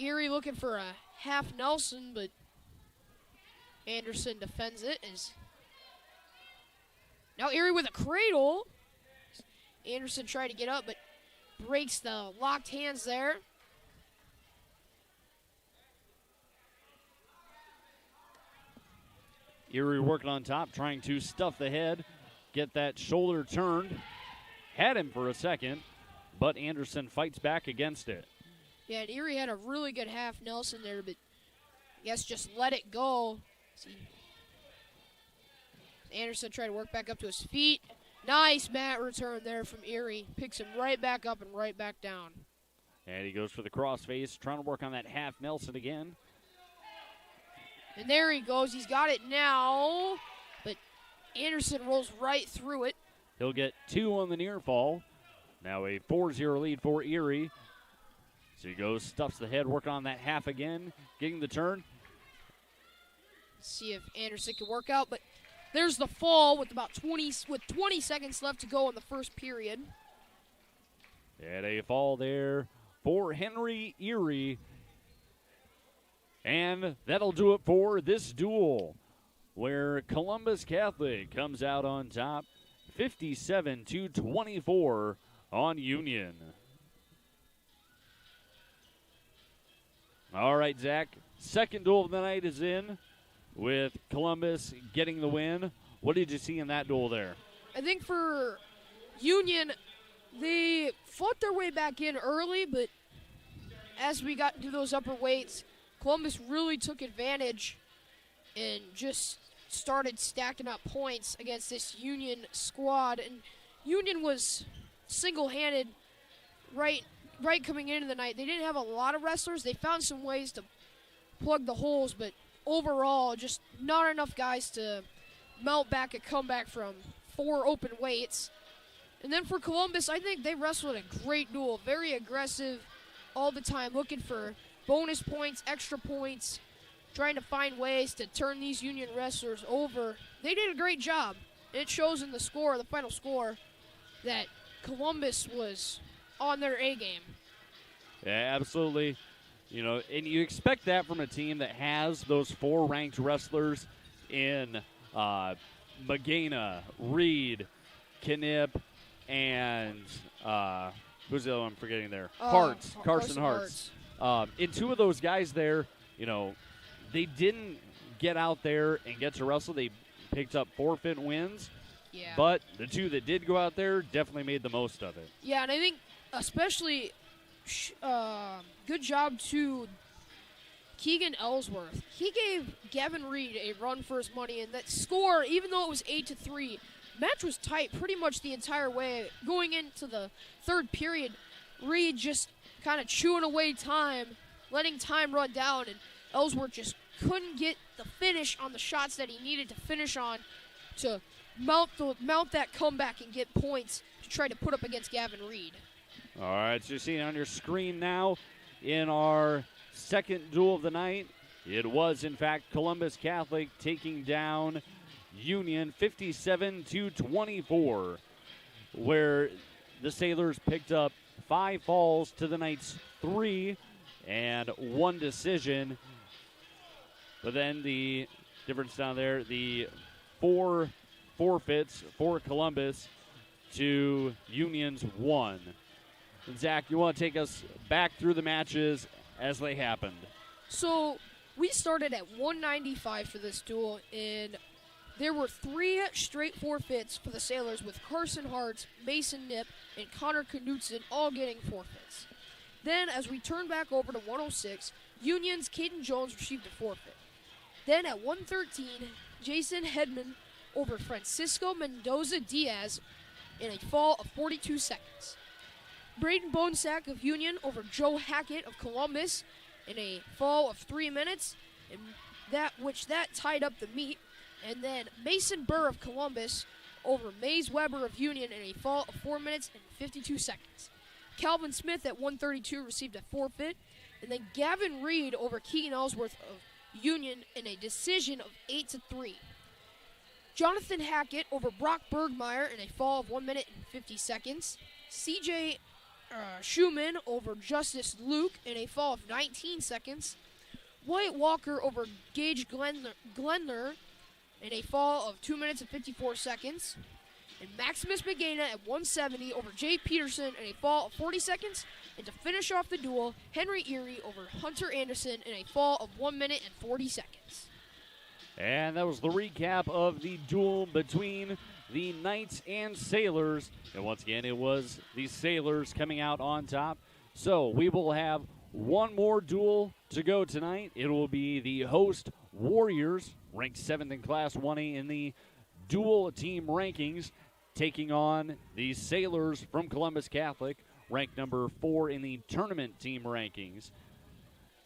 Erie looking for a half Nelson, but Anderson defends it. Now Erie with a cradle. Anderson tried to get up, but breaks the locked hands there. Erie working on top, trying to stuff the head, get that shoulder turned. Had him for a second, but Anderson fights back against it. Yeah, and Erie had a really good half Nelson there, but I guess just let it go. See. Anderson tried to work back up to his feet. Nice mat return there from Erie. Picks him right back up and right back down. And he goes for the crossface, trying to work on that half Nelson again. And there he goes. He's got it now, but Anderson rolls right through it. He'll get 2 on the near fall. Now a 4-0 lead for Erie. So he goes, stuffs the head, working on that half again, getting the turn. See if Anderson can work out, but there's the fall with about 20 seconds left to go in the first period. And a fall there for Henry Erie. And that'll do it for this duel, where Columbus Catholic comes out on top, 57-24 on Union. All right, Zach, second duel of the night is in, with Columbus getting the win. What did you see in that duel there? I think for Union, they fought their way back in early, but as we got into those upper weights, Columbus really took advantage and just started stacking up points against this Union squad. And Union was single-handed right coming into the night. They didn't have a lot of wrestlers. They found some ways to plug the holes, but overall, just not enough guys to mount back a comeback from 4 open weights. And then for Columbus, I think they wrestled a great duel, very aggressive all the time, looking for bonus points, extra points, trying to find ways to turn these Union wrestlers over. They did a great job. It shows in the score, the final score, that Columbus was on their A game. Yeah, absolutely. You know, and you expect that from a team that has those 4 ranked wrestlers in Magana, Reed, Knipp, and who's the other one I'm forgetting there? Hartz, Carson Hartz. And 2 of those guys there, you know, they didn't get out there and get to wrestle. They picked up forfeit wins. Yeah. But the 2 that did go out there definitely made the most of it. Yeah, and I think especially good job to Keegan Ellsworth. He gave Gavin Reed a run for his money, and that score, even though it was 8-3, match was tight pretty much the entire way. Going into the third period, Reed just kind of chewing away time, letting time run down, and Ellsworth just couldn't get the finish on the shots that he needed to finish on to mount that comeback and get points to try to put up against Gavin Reed. All right, so you're seeing on your screen now in our second duel of the night, it was, in fact, Columbus Catholic taking down Union 57-24, where the Sailors picked up 5 falls to the Knights 3 and 1 decision. But then the difference down there, the 4 forfeits for Columbus to Union's 1. And Zach, you want to take us back through the matches as they happened? So we started at 195 for this duel, and there were 3 straight forfeits for the Sailors, with Carson Hartz, Mason Knipp, and Connor Knutson all getting forfeits. Then, as we turn back over to 106, Union's Caden Jones received a forfeit. Then at 113, Jason Hedman over Francisco Mendoza Diaz in a fall of 42 seconds. Braden Bonesack of Union over Joe Hackett of Columbus in a fall of 3 minutes, and that tied up the meet. And then Mason Burr of Columbus over Mays Weber of Union in a fall of 4 minutes and 52 seconds. Calvin Smith at 132 received a forfeit, and then Gavin Reed over Keegan Ellsworth of Union in a decision of 8-3. Jonathan Hackett over Brock Bergmeyer in a fall of 1 minute and 50 seconds. CJ Schumann over Justice Luke in a fall of 19 seconds. Wyatt Walker over Gage Glenler in a fall of 2 minutes and 54 seconds. And Maximus Magana at 170 over Jay Peterson in a fall of 40 seconds. And to finish off the duel, Henry Erie over Hunter Anderson in a fall of 1 minute and 40 seconds. And that was the recap of the duel between the Knights and Sailors. And once again, it was the Sailors coming out on top. So we will have one more duel to go tonight. It will be the host Warriors, ranked 7th in Class 1A in the dual team rankings, taking on the Sailors from Columbus Catholic, ranked number 4 in the tournament team rankings.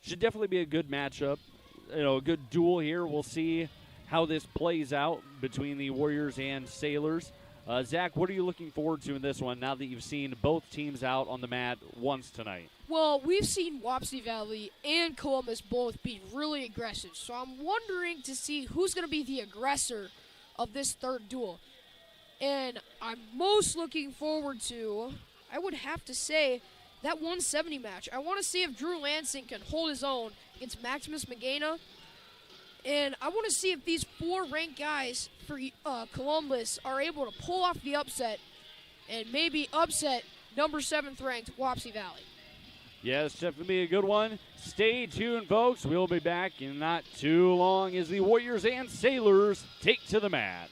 Should definitely be a good matchup, a good duel here. We'll see how this plays out between the Warriors and Sailors. Zach, what are you looking forward to in this one now that you've seen both teams out on the mat once tonight? Well, we've seen Wapsie Valley and Columbus both be really aggressive, so I'm wondering to see who's going to be the aggressor of this third duel. And I'm most looking forward to, I would have to say, that 170 match. I want to see if Drew Lansing can hold his own against Maximus Magana. And I want to see if these 4 ranked guys for Columbus are able to pull off the upset and maybe upset number 7th ranked Wapsie Valley. Yes, definitely a good one. Stay tuned, folks. We'll be back in not too long as the Warriors and Sailors take to the mat.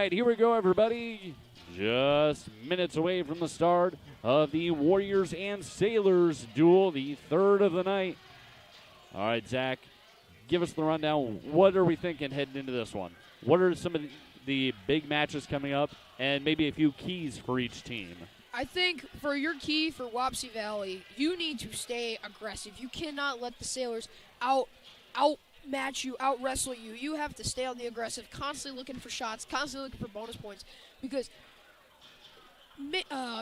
right, here we go, everybody. Just minutes away from the start of the Warriors and Sailors duel, the third of the night. All right, Zach, give us the rundown. What are we thinking heading into this one? What are some of the big matches coming up, and maybe a few keys for each team? I think for your key for Wapsie Valley, you need to stay aggressive. You cannot let the Sailors outmatch you, out-wrestle you. You have to stay on the aggressive, constantly looking for shots, constantly looking for bonus points, because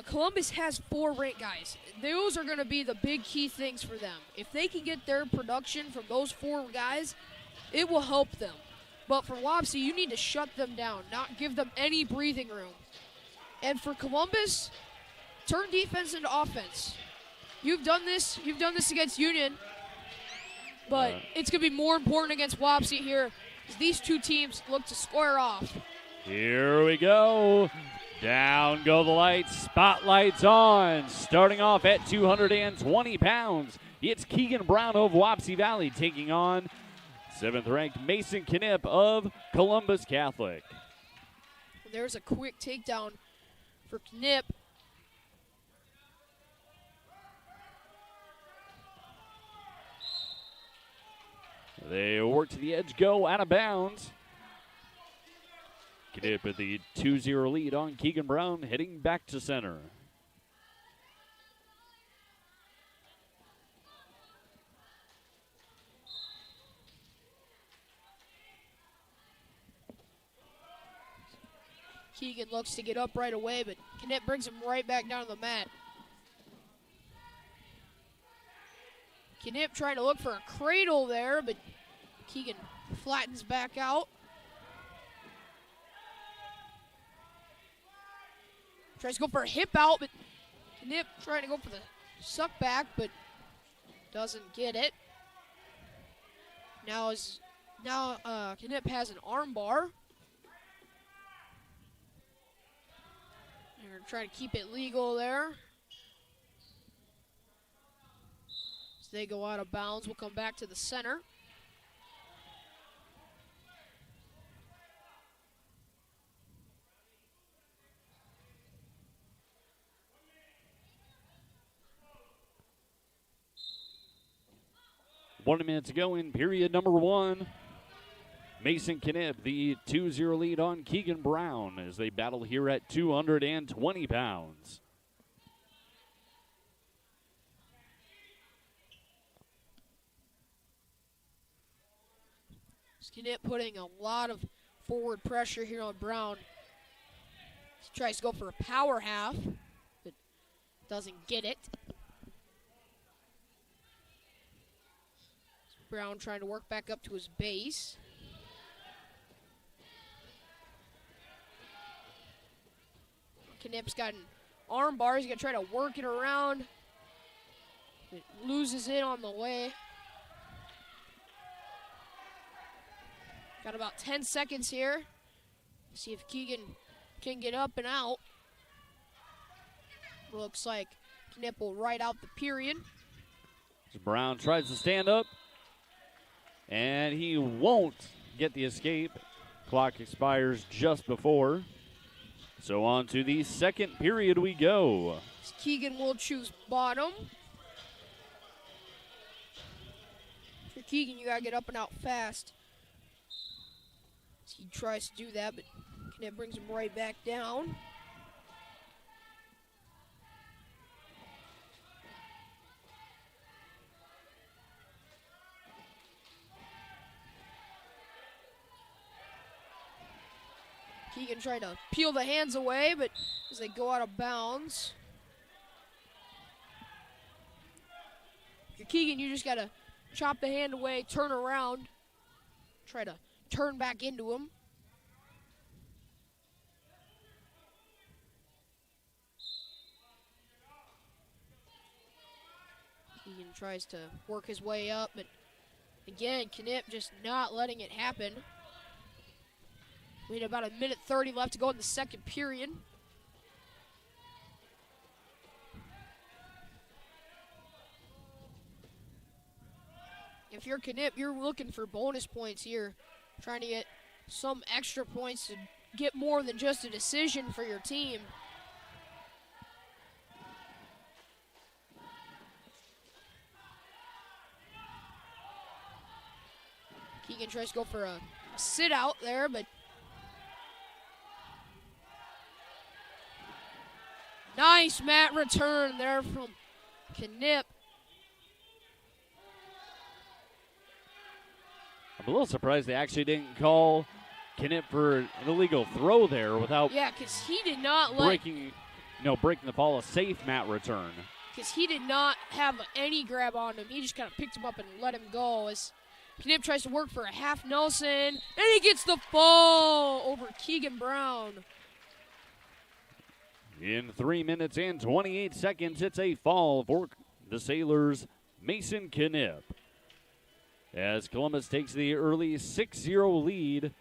Columbus has 4 ranked guys. Those are going to be the big key things for them. If they can get their production from those 4 guys, it will help them. But for Wapsie, you need to shut them down, not give them any breathing room. And for Columbus, turn defense into offense. You've done this against Union, but it's going to be more important against Wapsie here, as these 2 teams look to square off. Here we go. Down go the lights. Spotlights on. Starting off at 220 pounds, it's Keegan Brown of Wapsie Valley taking on 7th-ranked Mason Knipp of Columbus Catholic. There's a quick takedown for Knipp. They work to the edge, go out of bounds. Knipp at the 2-0 lead on Keegan Brown, heading back to center. Keegan looks to get up right away, but Knipp brings him right back down to the mat. Knipp trying to look for a cradle there, but Keegan flattens back out. Tries to go for a hip out, but Knipp trying to go for the suck back, but doesn't get it. Now Knipp has an arm bar. They're trying to keep it legal there. As they go out of bounds, we'll come back to the center. One minute to go in period number 1. Mason Knipp, the 2-0 lead on Keegan Brown as they battle here at 220 pounds. Knipp putting a lot of forward pressure here on Brown. He tries to go for a power half, but doesn't get it. Brown trying to work back up to his base. Knipp's got an arm bar. He's going to try to work it around. It loses it on the way. Got about 10 seconds here. See if Keegan can get up and out. Looks like Knipp will ride out the period. Brown tries to stand up, and he won't get the escape. Clock expires just before. So on to the second period we go. Keegan will choose bottom. For Keegan, you got to get up and out fast. He tries to do that, but Knipp brings him right back down. Keegan trying to peel the hands away, but as they go out of bounds. If you're Keegan, you just got to chop the hand away, turn around, try to turn back into him. Keegan tries to work his way up, but again, Knipp just not letting it happen. We had about 1:30 left to go in the second period. If you're Knipp, you're looking for bonus points here, trying to get some extra points to get more than just a decision for your team. Keegan tries to go for a sit out there, but nice mat return there from Knipp. I'm a little surprised they actually didn't call Knipp for an illegal throw there without Yeah, because he did not let breaking the fall, a safe mat return. because he did not have any grab on him. He just kind of picked him up and let him go as Knipp tries to work for a half Nelson, and he gets the fall over Keegan Brown. In 3 minutes and 28 seconds, it's a fall for the Sailors' Mason Knipp, as Columbus takes the early 6-0 lead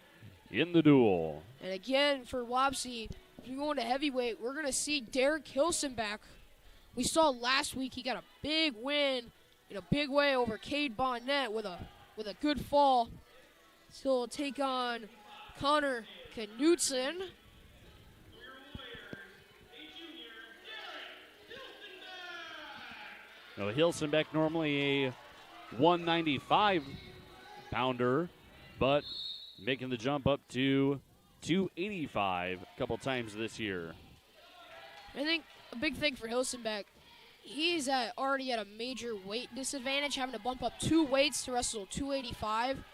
in the duel. And again, for Wapsie, if we go into heavyweight, we're going to see Derek Hilson back. We saw last week he got a big win in a big way over Cade Bonnet with a good fall. So he'll take on Connor Knutson. Now, Hilsenbeck normally a 195-pounder, but making the jump up to 285 a couple times this year. I think a big thing for Hilsenbeck, he's already at a major weight disadvantage, having to bump up 2 weights to wrestle 285.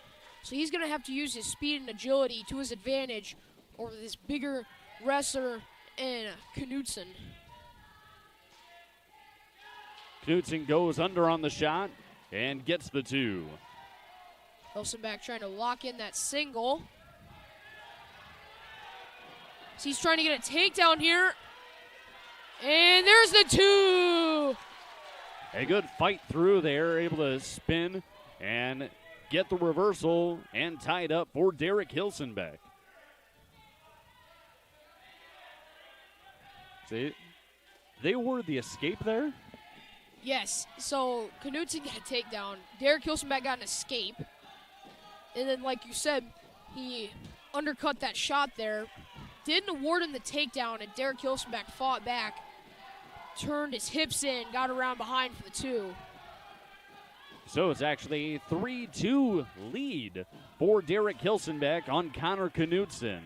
So he's going to have to use his speed and agility to his advantage over this bigger wrestler in Knutson. Knutson goes under on the shot and gets the 2. Hilsenbeck trying to lock in that single. So he's trying to get a takedown here. And there's the 2. A good fight through there, able to spin and get the reversal and tie it up for Derek Hilsenbeck. See, they were the escape there. Yes, so Knutson got a takedown. Derek Hilsenbeck got an escape. And then, like you said, he undercut that shot there. Didn't award him the takedown, and Derek Hilsenbeck fought back. Turned his hips in, got around behind for the 2. So it's actually a 3-2 lead for Derek Hilsenbeck on Connor Knutson.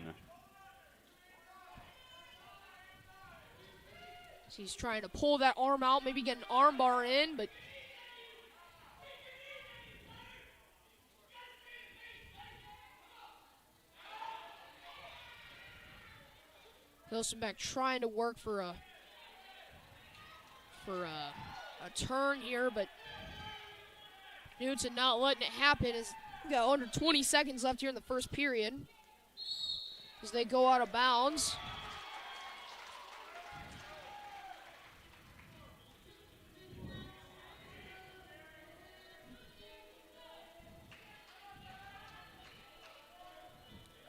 So he's trying to pull that arm out, maybe get an arm bar in, but Hilsenbeck trying to work for a turn here, but Knutson not letting it happen. As we got under 20 seconds left here in the first period as they go out of bounds.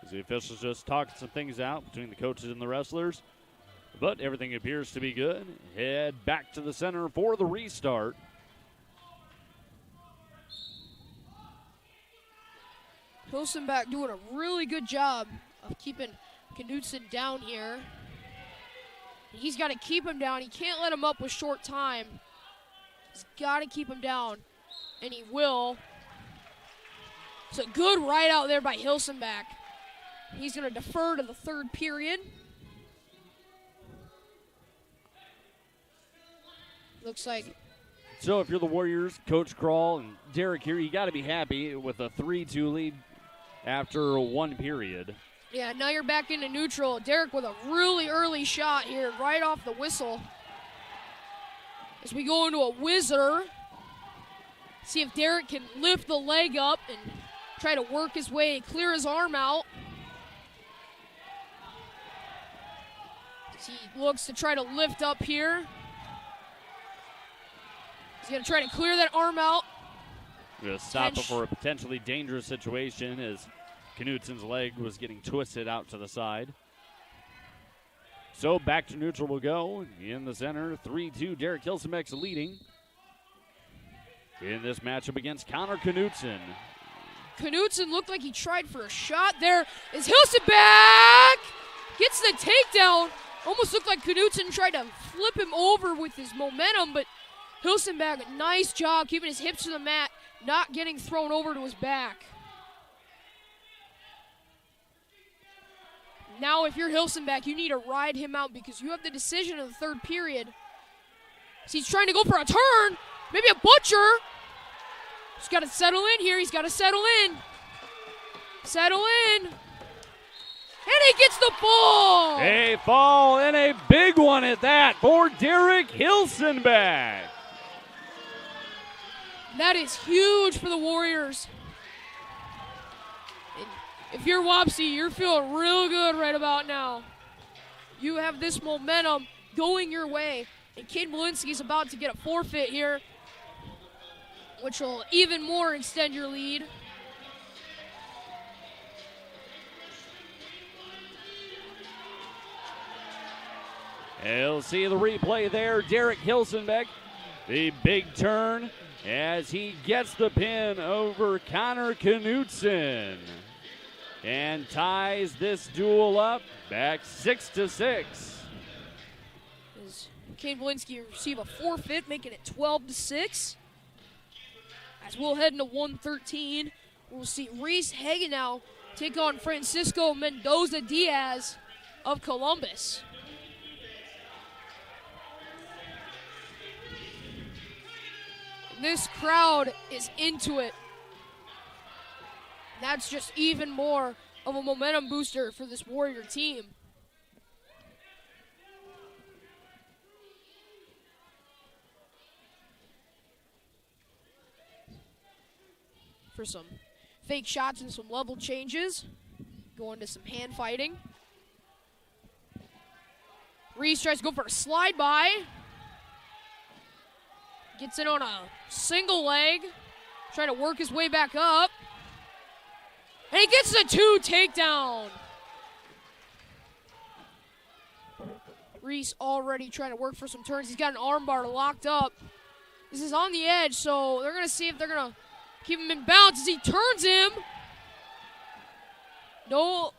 As the officials just talking some things out between the coaches and the wrestlers. But everything appears to be good. Head back to the center for the restart. Hilsenbeck doing a really good job of keeping Knutson down here. He's got to keep him down. He can't let him up with short time. He's got to keep him down, and he will. It's a good right out there by Hilsenbeck. He's going to defer to the third period. Looks like. So if you're the Warriors, Coach Krall and Derek here, you got to be happy with a 3-2 lead after 1 period. Yeah, now you're back into neutral. Derek with a really early shot here, right off the whistle. As we go into a whizzer. See if Derek can lift the leg up and try to work his way and clear his arm out. He looks to try to lift up here. He's going to try to clear that arm out. Going to stop it for a potentially dangerous situation as Knutson's leg was getting twisted out to the side. So back to neutral we'll go. In the center, 3-2, Derek Hilsenbeck's leading in this matchup against Connor Knutson. Knutson looked like he tried for a shot. There is Hilsenbeck! Gets the takedown. Almost looked like Knudsen tried to flip him over with his momentum, but Hilsenbach, nice job keeping his hips to the mat, not getting thrown over to his back. Now if you're Hilsenbach, you need to ride him out because you have the decision of the third period. So he's trying to go for a turn, maybe a butcher. He's got to settle in here. He's got to settle in. Settle in. And he gets the fall. A fall and a big one at that for Derek Hilsenbach. That is huge for the Warriors. And if you're Wapsie, you're feeling real good right about now. You have this momentum going your way. And Cade Malinsky's about to get a forfeit here, which will even more extend your lead. You'll see the replay there. Derek Hilsenbach, the big turn as he gets the pin over Connor Knudsen and ties this duel up back 6-6. As Cade Malinsky receive a forfeit, making it 12-6. As we'll head into 113, we'll see Reese Hagenow take on Francisco Mendoza Diaz of Columbus. This crowd is into it. That's just even more of a momentum booster for this Warrior team. For some fake shots and some level changes, going to some hand fighting. Reese tries to go for a slide by. Gets in on a single leg, trying to work his way back up. And he gets the 2 takedown. Reese already trying to work for some turns. He's got an armbar locked up. This is on the edge, so they're going to see if they're going to keep him in bounds as he turns him. No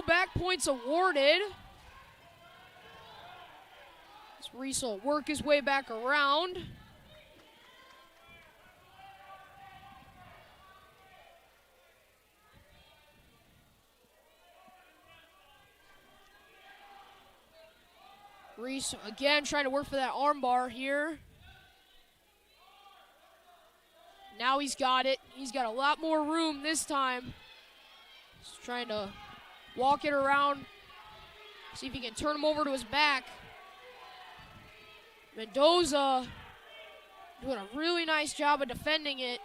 back points awarded. Reese will work his way back around. Reese again trying to work for that armbar here. Now he's got it. He's got a lot more room this time. He's trying to walk it around, see if he can turn him over to his back. Mendoza doing a really nice job of defending it.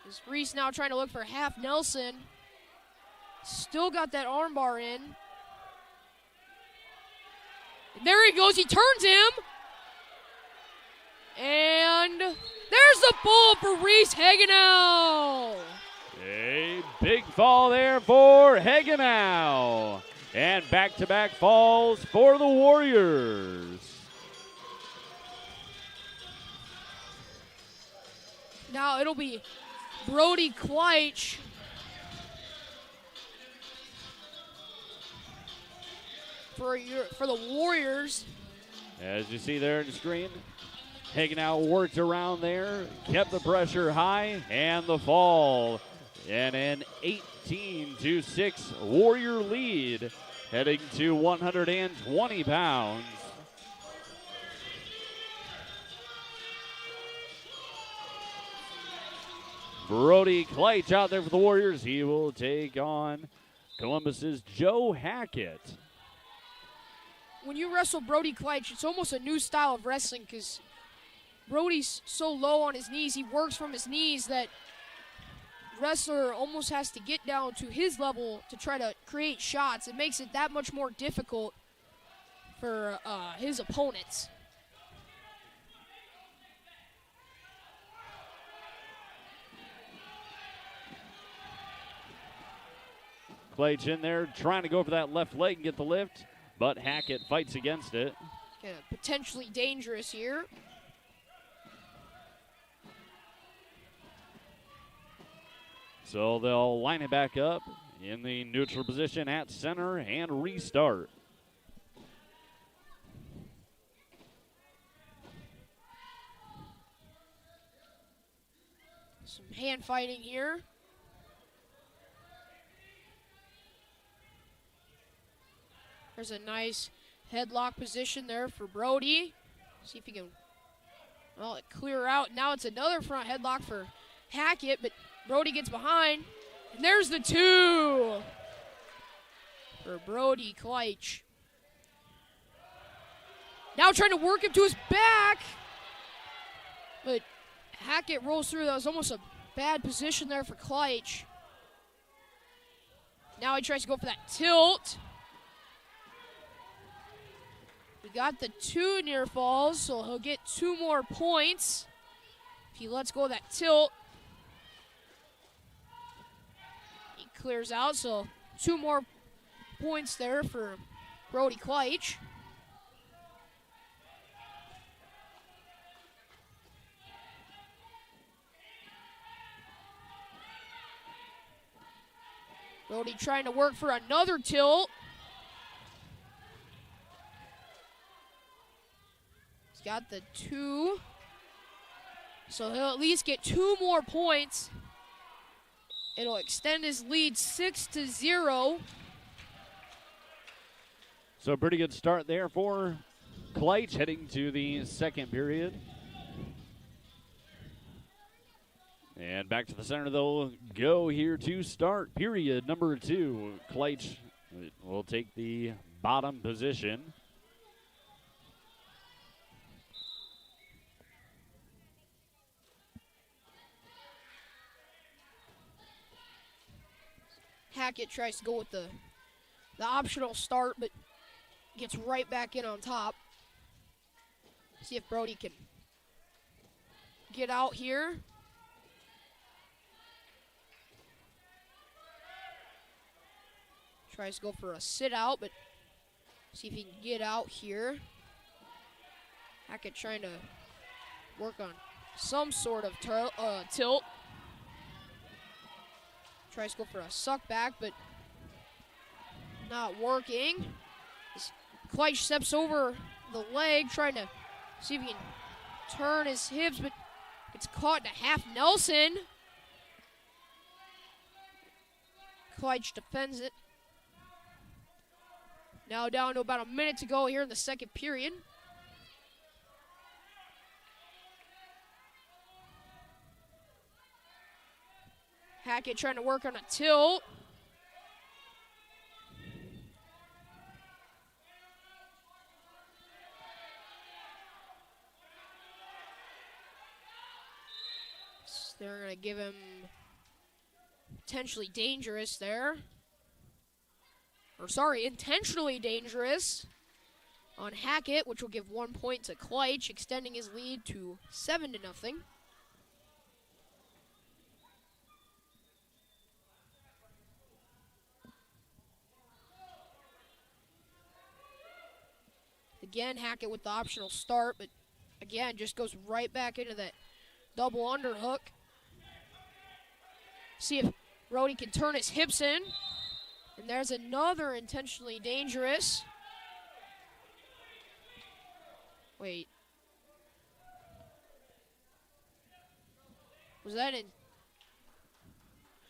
Is Reese now trying to look for half Nelson. Still got that armbar in. And there he goes, he turns him. And there's the fall for Reese Hagenow. A big fall there for Hagenow. And back-to-back falls for the Warriors. Now it'll be Brody Kleitch for the Warriors. As you see there on the screen, Hagenow worked around there, kept the pressure high, and the fall. And an 18-6 Warrior lead, heading to 120 pounds. Brody Kleitch out there for the Warriors. He will take on Columbus's Joe Hackett. When you wrestle Brody Kleitch, it's almost a new style of wrestling because Brody's so low on his knees. He works from his knees that wrestler almost has to get down to his level to try to create shots. It makes it that much more difficult for his opponents. Kleitch in there trying to go for that left leg and get the lift, but Hackett fights against it. Potentially dangerous here. So they'll line it back up in the neutral position at center and restart. Some hand fighting here. There's a nice headlock position there for Brody. See if he can, well, clear out. Now it's another front headlock for Hackett, but Brody gets behind. And there's the 2 for Brody Kleitsch. Now trying to work him to his back. But Hackett rolls through. That was almost a bad position there for Kleitsch. Now he tries to go for that tilt. We got the 2 near falls, so he'll get 2 more points if he lets go of that tilt. He clears out, so 2 more points there for Brody Kleitsch. Brody trying to work for another tilt. He's got the 2. So he'll at least get 2 more points. It'll extend his lead 6-0. So a pretty good start there for Kleitsch heading to the second period. And back to the center they'll go here to start period number 2. Kleitsch will take the bottom position. Hackett tries to go with the optional start, but gets right back in on top. See if Brody can get out here. Tries to go for a sit out, but see if he can get out here. Hackett trying to work on some sort of tilt. Tries to go for a suck back, but not working. Kleitsch steps over the leg, trying to see if he can turn his hips, but gets caught in a half Nelson. Kleitsch defends it. Now down to about a minute to go here in the second period. Hackett trying to work on a tilt. So they're going to give him potentially dangerous there. Or sorry, intentionally dangerous on Hackett, which will give 1 point to Kleitsch, extending his lead to 7-0. Again, Hackett with the optional start, but again, just goes right back into that double underhook. See if Brody can turn his hips in. And there's another intentionally dangerous. Wait. Was that in?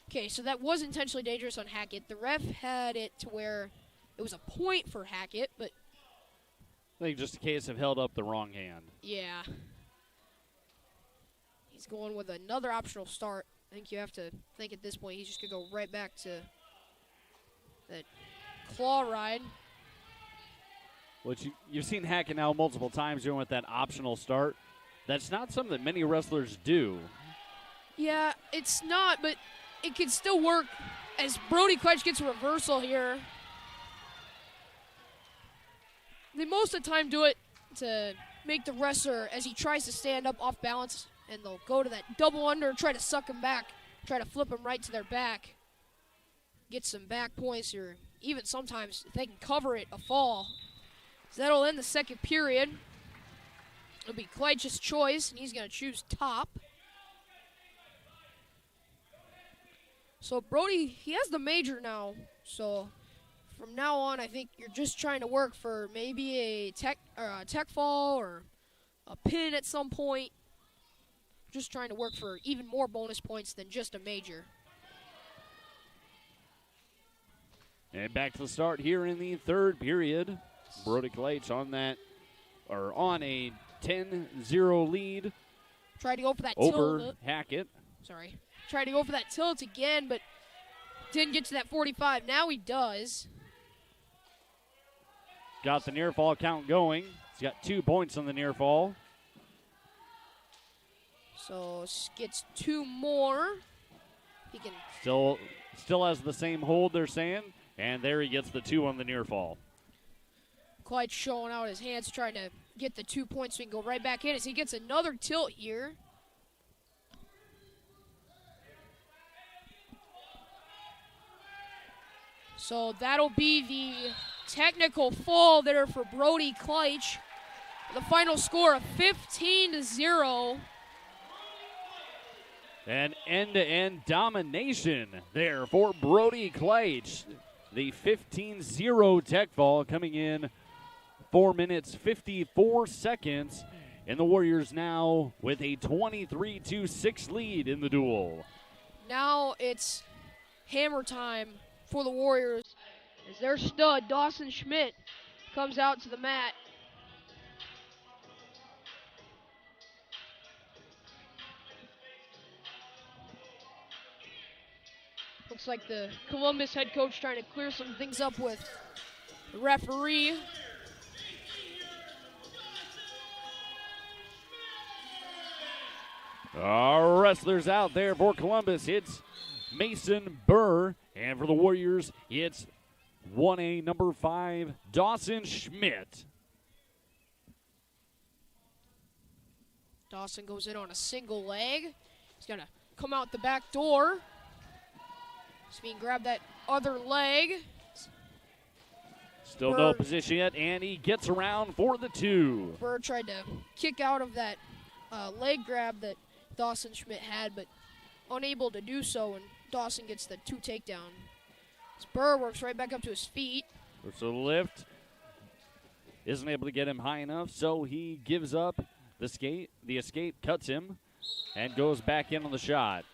Okay, so that was intentionally dangerous on Hackett. The ref had it to where it was a point for Hackett, but I think just a case of held up the wrong hand. yeah. He's going with another optional start. I think you have to think at this point he's just going to go right back to that claw ride. Which you've seen Hackett now multiple times doing with that optional start. That's not something that many wrestlers do. Yeah, it's not, but it can still work as Brody Kleitsch gets a reversal here. They most of the time do it to make the wrestler, as he tries to stand up off balance, and they'll go to that double under, try to suck him back, try to flip him right to their back. Get some back points, or even sometimes if they can cover it, a fall. So that'll end the second period. It'll be Kleitsch's choice, and he's going to choose top. So Brody, he has the major now. So from now on, I think you're just trying to work for maybe a tech fall or a pin at some point. just trying to work for even more bonus points than just a major. And back to the start here in the third period. Brody Kleitsch on a 10-0 lead Tried to go for that over tilt. Hackett. Sorry. Tried to go for that tilt again, but didn't get to that 45. Now he does. Got the near fall count going. He's got 2 points on the near fall. So gets 2 more. He can Still has the same hold, they're saying. And there he gets the 2 on the near fall. quite showing out his hands, trying to get the 2 points so he can go right back in as he gets another tilt here. So that'll be the technical fall there for Brody Kleitsch. The final score of 15-0. An end-to-end domination there for Brody Kleitsch. The 15-0 tech fall coming in 4 minutes, 54 seconds. And the Warriors now with a 23-6 lead in the duel. Now it's hammer time for the Warriors as their stud, Dawson Schmidt, comes out to the mat. Looks like the Columbus head coach trying to clear some things up with the referee. Our wrestlers out there for Columbus. It's Mason Burr. And for the Warriors, it's 1A number 5, Dawson Schmidt. Dawson goes in on a single leg. He's going to come out the back door. So he can grab that other leg. Still no position yet, and he gets around for the 2. Burr tried to kick out of that leg grab that Dawson Schmidt had, but unable to do so, and Dawson gets the 2 takedown. Burr works right back up to his feet. So the lift isn't able to get him high enough, so he gives up the skate. The escape cuts him and goes back in on the shot.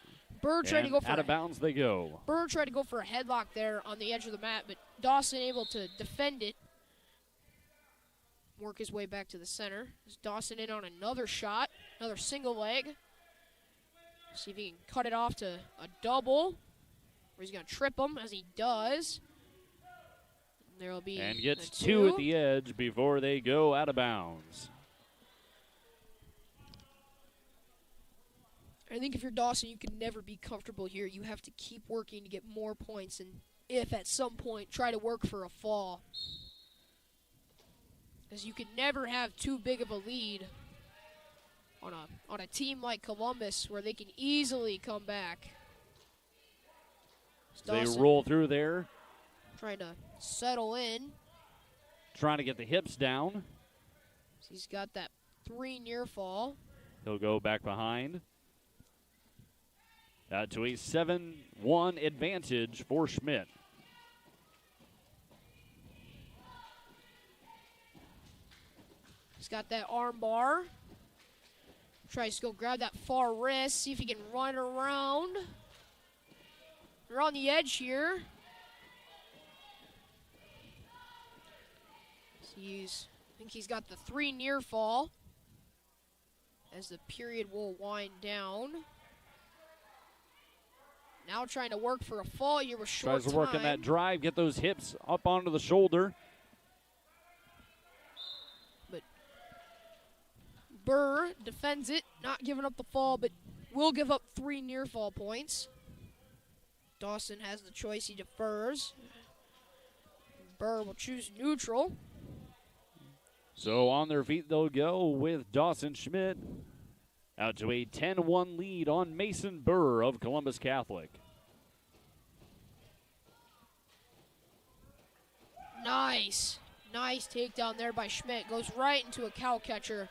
Burr tried to go for out of bounds they go. Burr tried to go for a headlock there on the edge of the mat, but Dawson able to defend it. Work his way back to the center. Is Dawson in on another shot, another single leg. See if he can cut it off to a double. Or he's going to trip him as he does. And there'll be and gets 2 at the edge before they go out of bounds. I think if you're Dawson, you can never be comfortable here. You have to keep working to get more points, and if at some point, try to work for a fall. As you can never have too big of a lead on a team like Columbus where they can easily come back. They roll through there. Trying to settle in. Trying to get the hips down. He's got that 3 near fall. He'll go back behind. To a 7-1 advantage for Schmidt. He's got that arm bar. Tries to go grab that far wrist, see if he can run around. They're on the edge here. I think he's got the 3 near fall as the period will wind down. Now trying to work for a fall here with short time. Tries to work on that drive, get those hips up onto the shoulder. But Burr defends it, not giving up the fall, but will give up 3 near fall points. Dawson has the choice, he defers. Burr will choose neutral. So on their feet they'll go with Dawson Schmidt. Out to a 10-1 lead on Mason Burr of Columbus Catholic. Nice takedown there by Schmidt. Goes right into a cow catcher.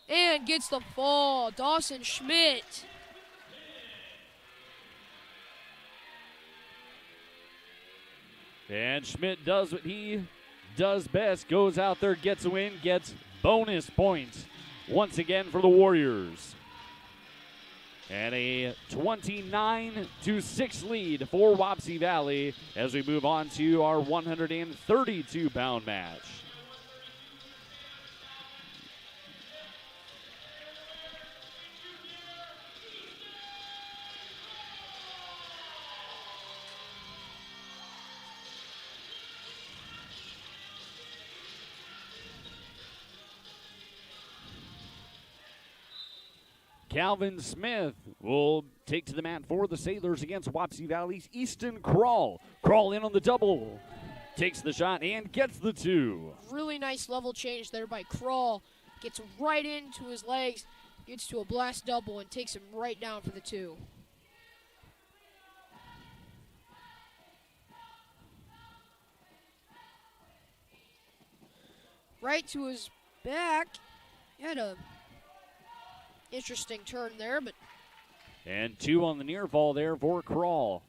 And gets the fall. Dawson Schmidt. And Schmidt does what he does best. Goes out there, gets a win, gets bonus points once again for the Warriors. And a 29-6 lead for Wapsie Valley as we move on to our 132-pound match. Calvin Smith will take to the mat for the Sailors against Wapsie Valley's Easton Crawl. Crawl in on the double. Takes the shot and gets the two. Really nice level change there by Crawl. Gets right into his legs, gets to a blast double, and takes him right down for the two. Right to his back. He had a interesting turn there, but. And two on the near fall there for Crawl.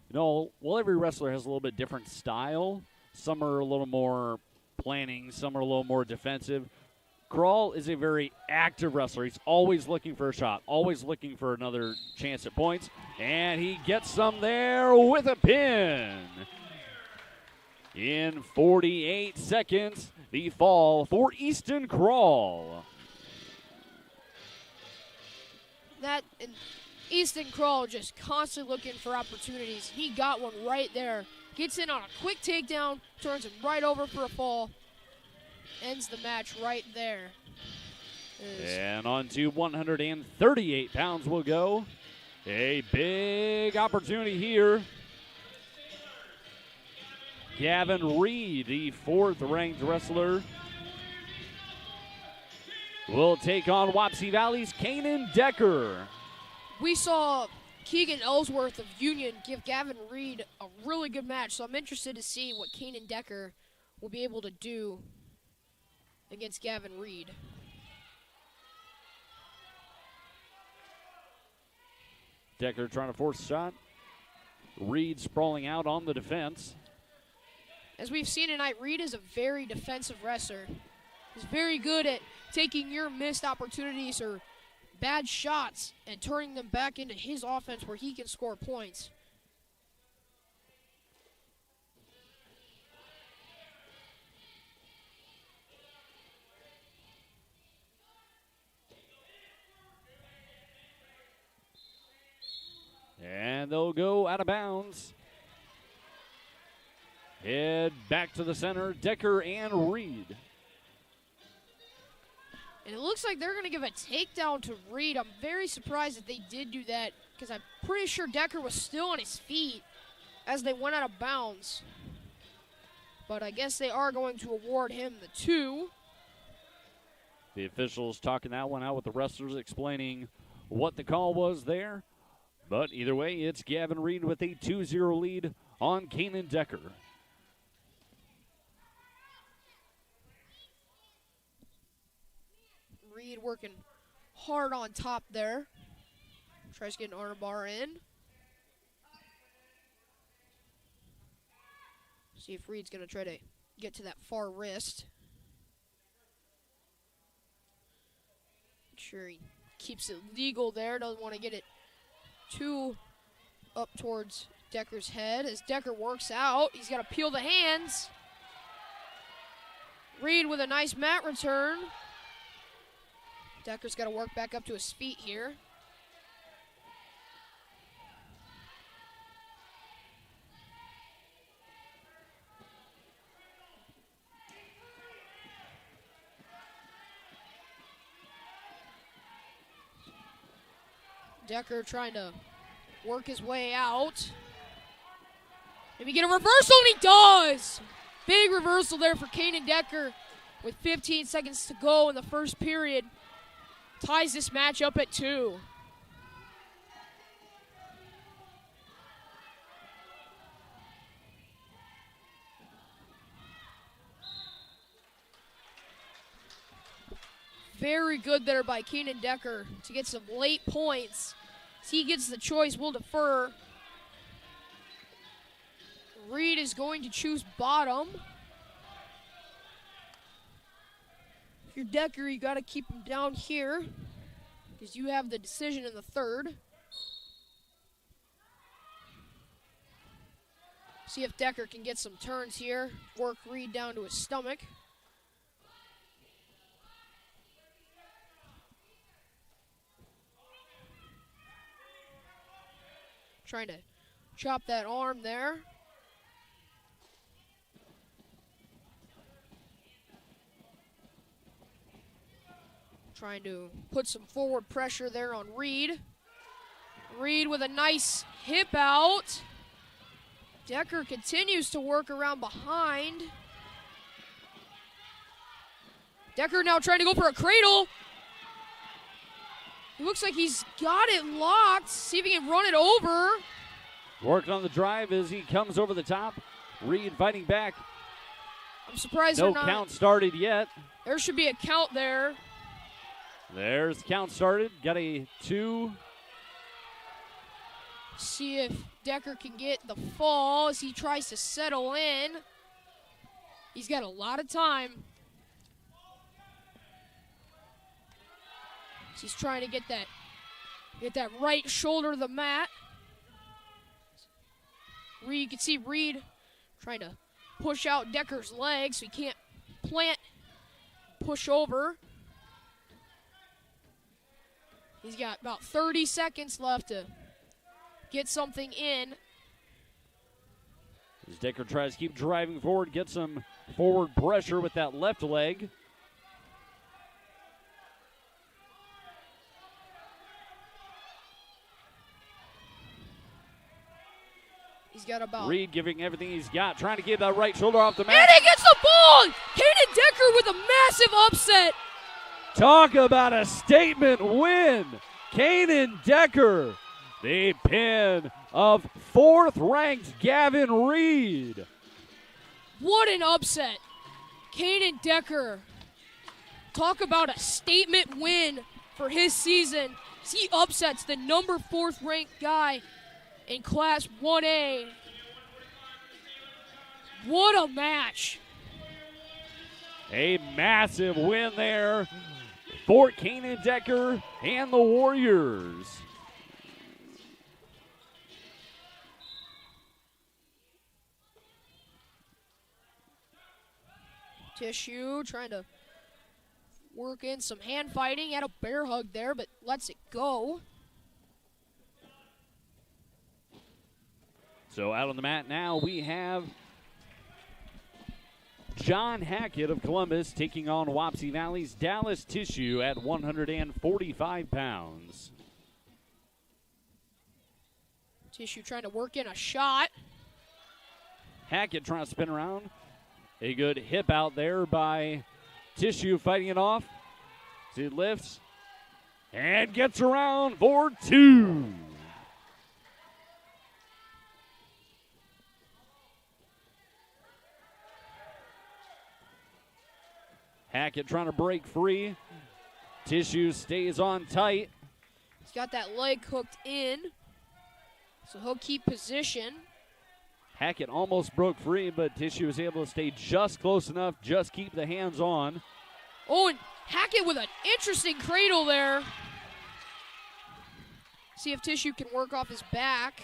You know, well, every wrestler has a little bit different style. Some are a little more planning, some are a little more defensive. Crawl is a very active wrestler. He's always looking for a shot, always looking for another chance at points. And he gets some there with a pin. In 48 seconds, the fall for Easton Crawl. That and Easton Crawl just constantly looking for opportunities. He got one right there. Gets in on a quick takedown, turns him right over for a fall. Ends the match right there. And on to 138 pounds will go. A big opportunity here. Gavin Reed, the fourth-ranked wrestler, will take on Wapsie Valley's Kanan Decker. We saw Keegan Ellsworth of Union give Gavin Reed a really good match, so I'm interested to see what Kanan Decker will be able to do against Gavin Reed. Decker trying to force a shot. Reed sprawling out on the defense. As we've seen tonight, Reed is a very defensive wrestler. He's very good at taking your missed opportunities or bad shots and turning them back into his offense where he can score points. And they'll go out of bounds. Head back to the center, Decker and Reed. And it looks like they're going to give a takedown to Reed. I'm very surprised that they did do that because I'm pretty sure Decker was still on his feet as they went out of bounds. But I guess they are going to award him the two. The officials talking that one out with the wrestlers, explaining what the call was there. But either way, it's Gavin Reed with a 2-0 lead on Kanan Decker. Reed working hard on top there. Tries to get an arm bar in. See if Reed's going to try to get to that far wrist. Make sure he keeps it legal there. Doesn't want to get it too up towards Decker's head. As Decker works out, he's got to peel the hands. Reed with a nice mat return. Decker's got to work back up to his feet here. Decker trying to work his way out. Maybe get a reversal, and he does! Big reversal there for Kanan Decker with 15 seconds to go in the first period. Ties this match up at 2. Very good there by Kanan Decker to get some late points. As he gets the choice, we'll defer. Reed is going to choose bottom. If you're Decker, you got to keep him down here because you have the decision in the third. See if Decker can get some turns here. Work Reed down to his stomach. Trying to chop that arm there. Trying to put some forward pressure there on Reed. Reed with a nice hip out. Decker continues to work around behind. Decker now trying to go for a cradle. It looks like he's got it locked. See if he can run it over. Working on the drive as he comes over the top. Reed fighting back. I'm surprised No they're not. count started yet. There should be a count there. There's count started. Got a 2. See if Decker can get the fall as he tries to settle in. He's got a lot of time. He's trying to get that right shoulder to the mat. Reed, you can see Reed trying to push out Decker's legs so he can't plant, push over. He's got about 30 seconds left to get something in. As Decker tries to keep driving forward, get some forward pressure with that left leg. He's got about... Reed giving everything he's got, trying to get that right shoulder off the mat. And he gets the ball! Kaden Decker with a massive upset. Talk about a statement win. Kaden Decker, the pin of 4th-ranked Gavin Reed. What an upset. Kaden Decker. Talk about a statement win for his season. He upsets the number 4th-ranked guy in Class 1A. What a match. A massive win there for Kaden Decker and the Warriors. Tissue trying to work in some hand fighting. Had a bear hug there, but lets it go. So out on the mat now we have John Hackett of Columbus taking on Wapsie Valley's Dallas Tissue at 145 pounds. Tissue trying to work in a shot. Hackett trying to spin around. A good hip out there by Tissue fighting it off. So he lifts and gets around for 2. Hackett trying to break free. Tissue stays on tight. He's got that leg hooked in, so he'll keep position. Hackett almost broke free, but Tissue was able to stay just close enough, just keep the hands on. Oh, and Hackett with an interesting cradle there. See if Tissue can work off his back.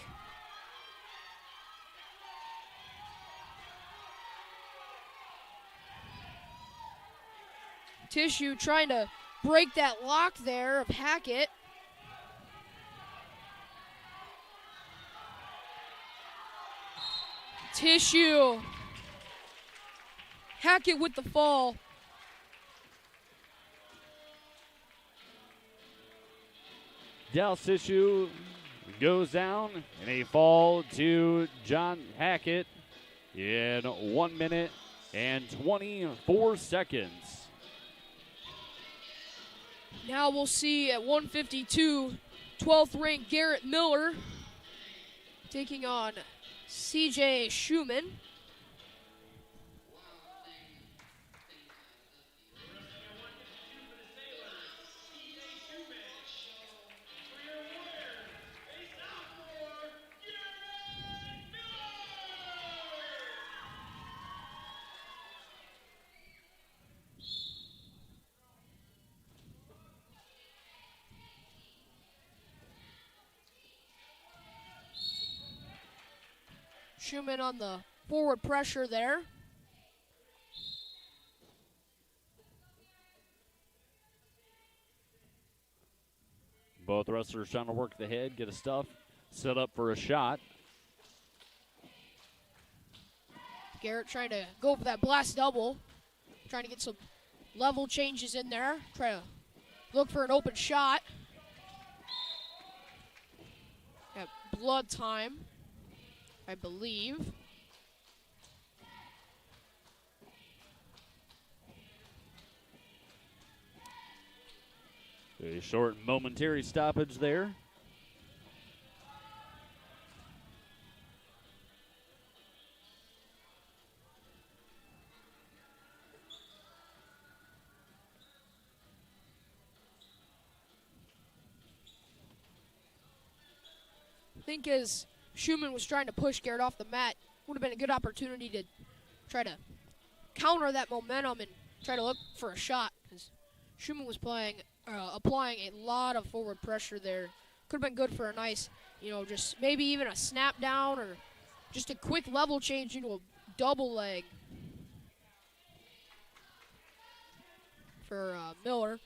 Tissue trying to break that lock there of Hackett. Tissue. Hackett with the fall. Dallas Tissue goes down in a fall to John Hackett in 1 minute and 24 seconds. Now we'll see at 152, 12th ranked Garrett Miller taking on CJ Schumann. Schumann on the forward pressure there. Both wrestlers trying to work the head, get a stuff, set up for a shot. Garrett trying to go for that blast double, trying to get some level changes in there, try to look for an open shot. Got blood time, I believe. A short momentary stoppage there. I think as Schumann was trying to push Garrett off the mat, would have been a good opportunity to try to counter that momentum and try to look for a shot, because Schumann was applying a lot of forward pressure there. Could have been good for a nice, just maybe even a snap down or just a quick level change into a double leg for Miller.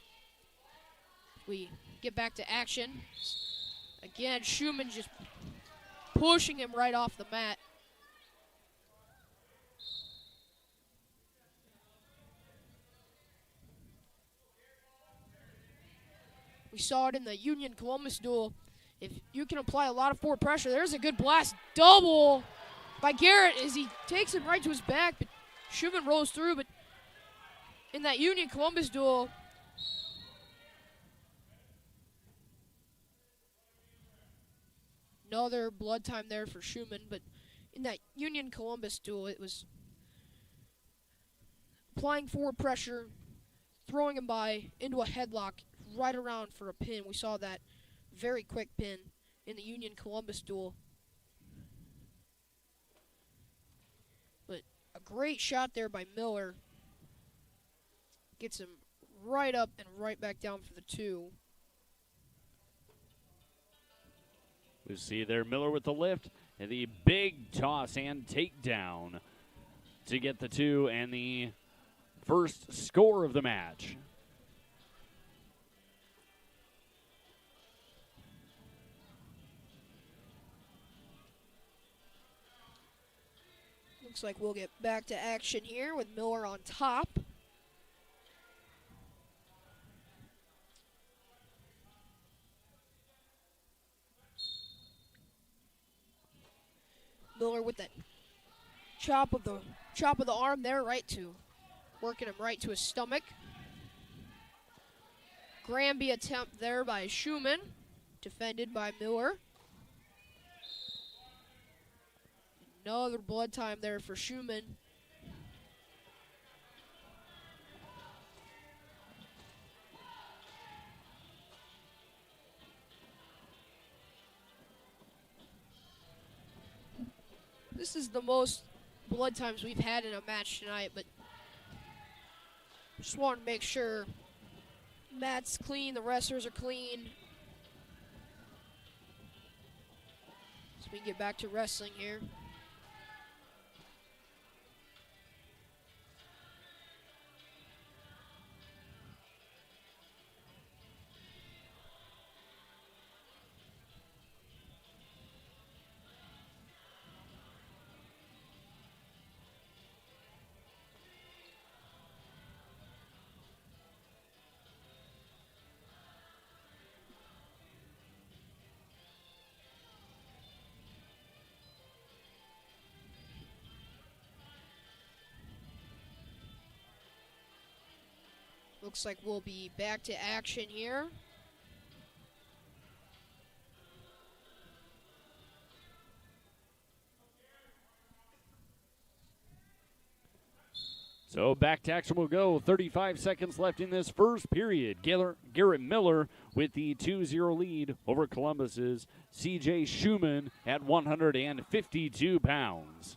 We get back to action. Again, Schumann just pushing him right off the mat. We saw it in the Union Columbus duel. If you can apply a lot of forward pressure, there's a good blast double by Garrett as he takes him right to his back, but Schumann rolls through. But in that Union Columbus duel, another blood time there for Schumann, but in that Union Columbus duel, it was applying forward pressure, throwing him by into a headlock, right around for a pin. We saw that very quick pin in the Union Columbus duel. But a great shot there by Miller. Gets him right up and right back down for the 2. We see there Miller with the lift and the big toss and takedown to get the 2 and the first score of the match. Looks like we'll get back to action here with Miller on top. Miller with that chop of the arm there, working him right to his stomach. Granby attempt there by Schumann, defended by Miller. Another blood time there for Schumann. This is the most blood times we've had in a match tonight, but just want to make sure mat's clean, the wrestlers are clean. So we can get back to wrestling here. Looks like we'll be back to action here. So back to action will go. 35 seconds left in this first period. Garrett Miller with the 2-0 lead over Columbus's C.J. Schumann at 152 pounds.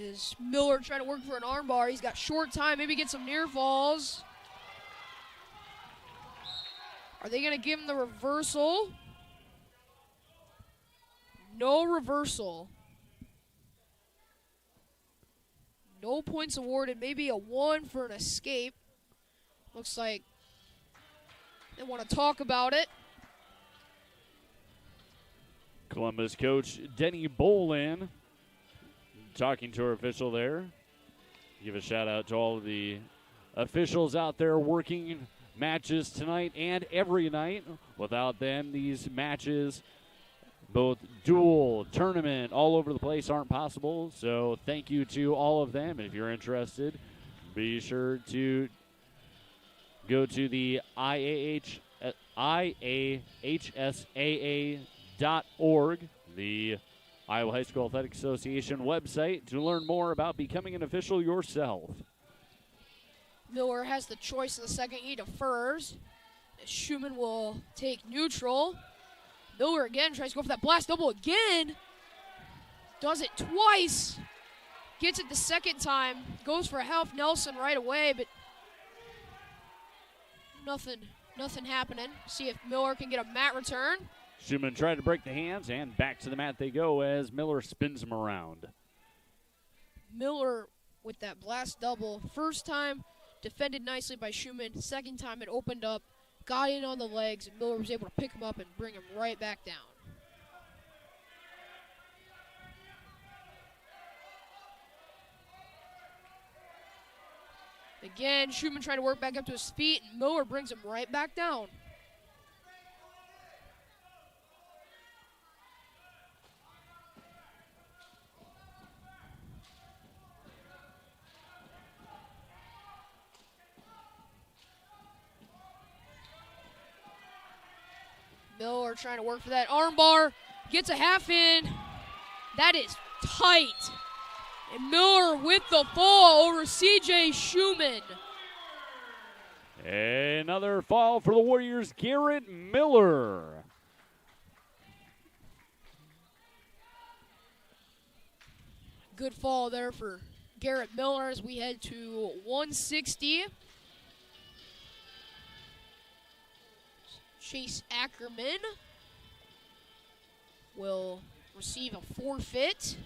Is Miller trying to work for an armbar. He's got short time, maybe get some near falls. Are they going to give him the reversal? No reversal. No points awarded. Maybe a 1 for an escape. Looks like they want to talk about it. Columbus coach Denny Bolin talking to our official there. Give a shout out to all of the officials out there working matches tonight and every night. Without them, these matches, both duel, tournament, all over the place, aren't possible. So thank you to all of them. If you're interested, be sure to go to the IAHSAA.org, the Iowa High School Athletic Association website, to learn more about becoming an official yourself. Miller has the choice in the second. He defers. Schumann will take neutral. Miller again tries to go for that blast double again. Does it twice. Gets it the second time. Goes for a half Nelson right away, but nothing happening. See if Miller can get a mat return. Schumann tried to break the hands, and back to the mat they go as Miller spins him around. Miller with that blast double. First time defended nicely by Schumann. Second time it opened up, got in on the legs, and Miller was able to pick him up and bring him right back down. Again, Schumann trying to work back up to his feet, and Miller brings him right back down. Miller trying to work for that armbar, gets a half in. That is tight. And Miller with the fall over C.J. Schumann. Another fall for the Warriors, Garrett Miller. Good fall there for Garrett Miller as we head to 160. Chase Ackerman will receive a forfeit.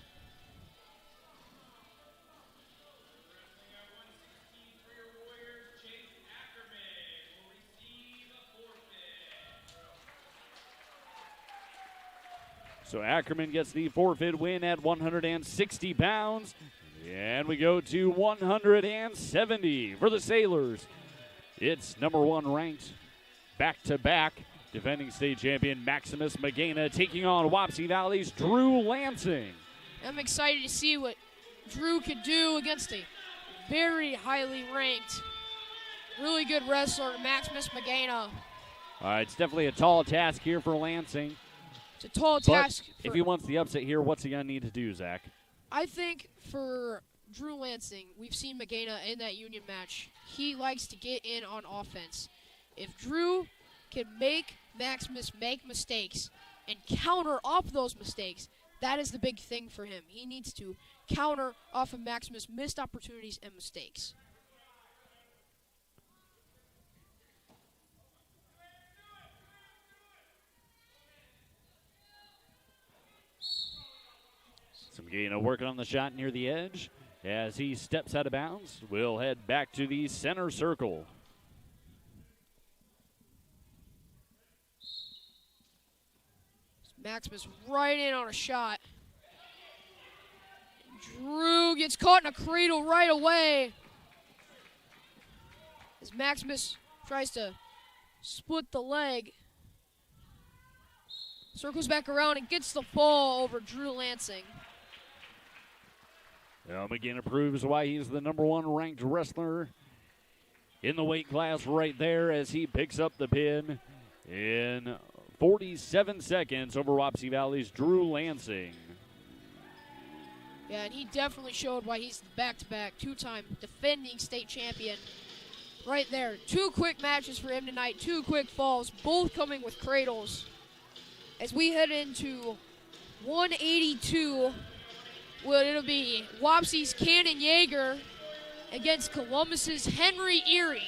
So Ackerman gets the forfeit win at 160 pounds. And we go to 170 for the Sailors. It's number 1 ranked back-to-back defending state champion Maximus Magana taking on Wapsie Valley's Drew Lansing. I'm excited to see what Drew could do against a very highly ranked, really good wrestler, Maximus Magana. It's definitely a tall task here for Lansing. It's a tall task. If he wants the upset here, what's he going to need to do, Zach? I think for Drew Lansing, we've seen Magana in that Union match. He likes to get in on offense. If Drew can make Maximus make mistakes and counter off those mistakes, that is the big thing for him. He needs to counter off of Maximus' missed opportunities and mistakes. Some Magana working on the shot near the edge. As he steps out of bounds, we'll head back to the center circle. Maximus right in on a shot. Drew gets caught in a cradle right away. As Maximus tries to split the leg. Circles back around and gets the fall over Drew Lansing. Well, Magana proves why he's the number 1 ranked wrestler in the weight class right there as he picks up the pin in 47 seconds over Wapsie Valley's Drew Lansing. Yeah, and he definitely showed why he's the back-to-back, 2-time defending state champion. Right there. 2 quick matches for him tonight, 2 quick falls, both coming with cradles. As we head into 182 Well, it'll be Wapsie's Cannon Yeager against Columbus's Henry Erie.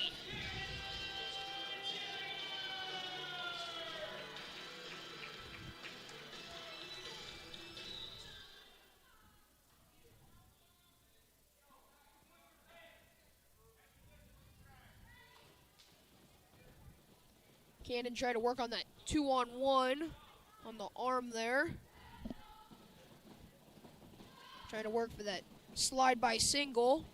Cannon trying to work on that 2-on-1 on the arm there. Trying to work for that slide by single.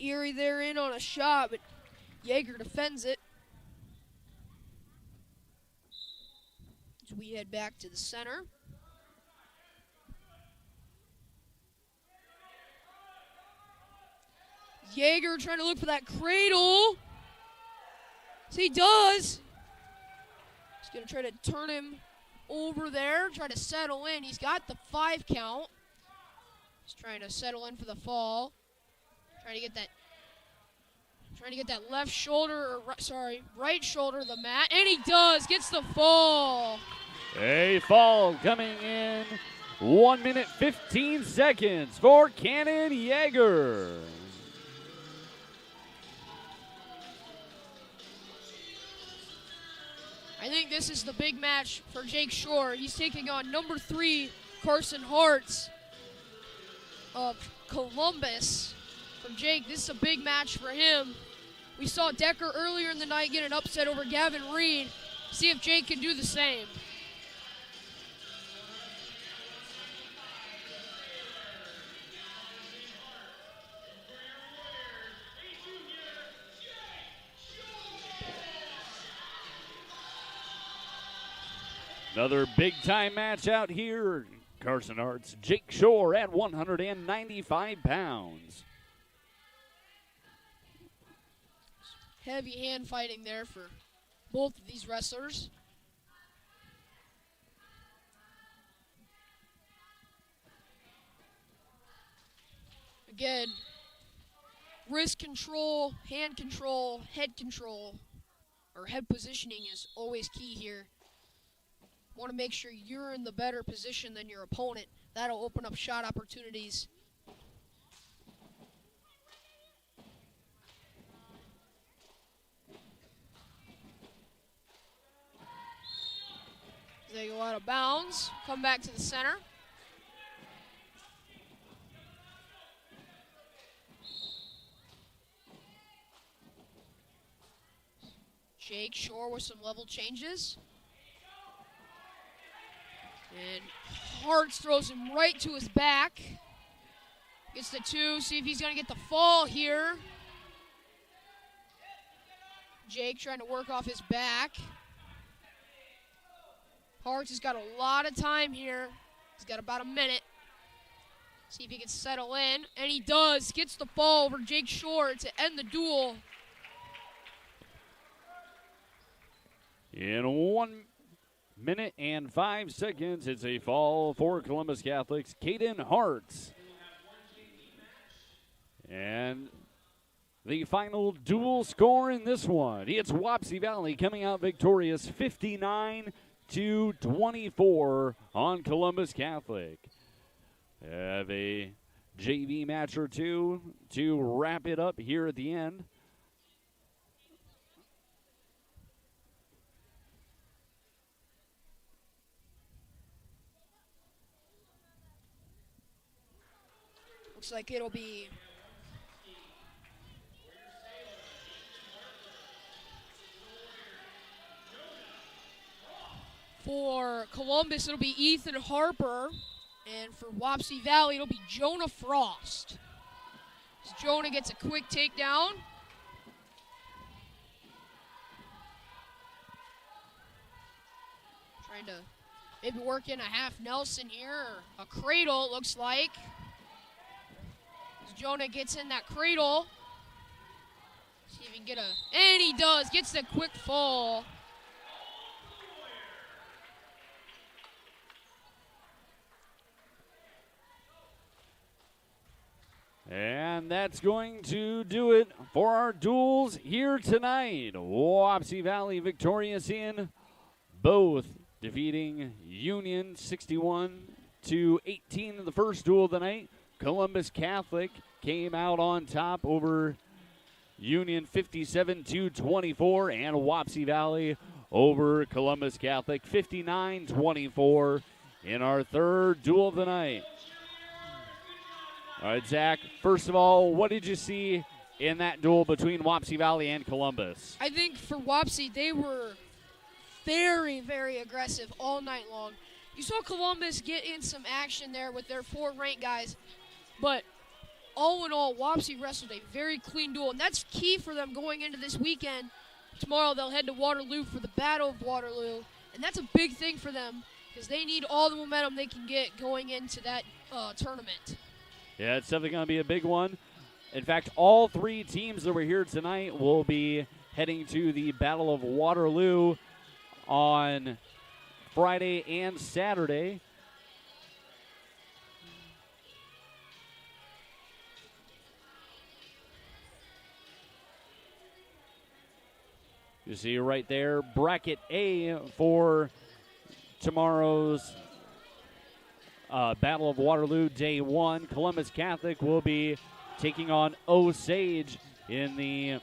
Erie there in on a shot, but Yeager defends it. As we head back to the center. Yeager trying to look for that cradle. Yes, he does. He's going to try to turn him over there, try to settle in. He's got the 5 count. He's trying to settle in for the fall. Trying to get that left shoulder, or right shoulder of the mat, and he does, gets the fall. A fall coming in 1 minute 15 seconds for Cannon Yeager. I think this is the big match for Jake Shore. He's taking on number 3 Carson Hartz of Columbus. For Jake, this is a big match for him. We saw Decker earlier in the night get an upset over Gavin Reed. See if Jake can do the same. Another big-time match out here. Carson Hartz, Jake Shore at 195 pounds. Heavy hand fighting there for both of these wrestlers. Again, wrist control, hand control, head control, or head positioning is always key here. Want to make sure you're in the better position than your opponent. That'll open up shot opportunities. They go out of bounds, come back to the center. Jake Shore with some level changes. And Hartz throws him right to his back. Gets the 2, see if he's going to get the fall here. Jake trying to work off his back. Hartz has got a lot of time here. He's got about a minute. See if he can settle in. And he does. Gets the fall over Jake Shore to end the duel. In 1 minute and 5 seconds, it's a fall for Columbus Catholic's Caden Hartz. And the final duel score in this one. It's Wapsie Valley coming out victorious 59-24 on Columbus Catholic. Have a JV match or two to wrap it up here at the end. Looks like it'll be for Columbus, it'll be Ethan Harper. And for Wapsie Valley, it'll be Jonah Frost. As Jonah gets a quick takedown. Trying to maybe work in a half Nelson here, or a cradle, it looks like. Jonah gets in that cradle. See if he can get and he does, gets the quick fall. And that's going to do it for our duels here tonight. Wapsie Valley victorious in both, defeating Union 61-18 in the first duel of the night. Columbus Catholic came out on top over Union 57-24, and Wapsie Valley over Columbus Catholic 59-24 in our third duel of the night. All right, Zach, first of all, what did you see in that duel between Wapsie Valley and Columbus? I think for Wapsie, they were very, very aggressive all night long. You saw Columbus get in some action there with their 4 ranked guys, but all in all, Wapsie wrestled a very clean duel, and that's key for them going into this weekend. Tomorrow they'll head to Waterloo for the Battle of Waterloo, and that's a big thing for them because they need all the momentum they can get going into that tournament. Yeah, it's definitely going to be a big one. In fact, all 3 teams that were here tonight will be heading to the Battle of Waterloo on Friday and Saturday. You see right there, bracket A for tomorrow's Battle of Waterloo Day 1. Columbus Catholic will be taking on Osage in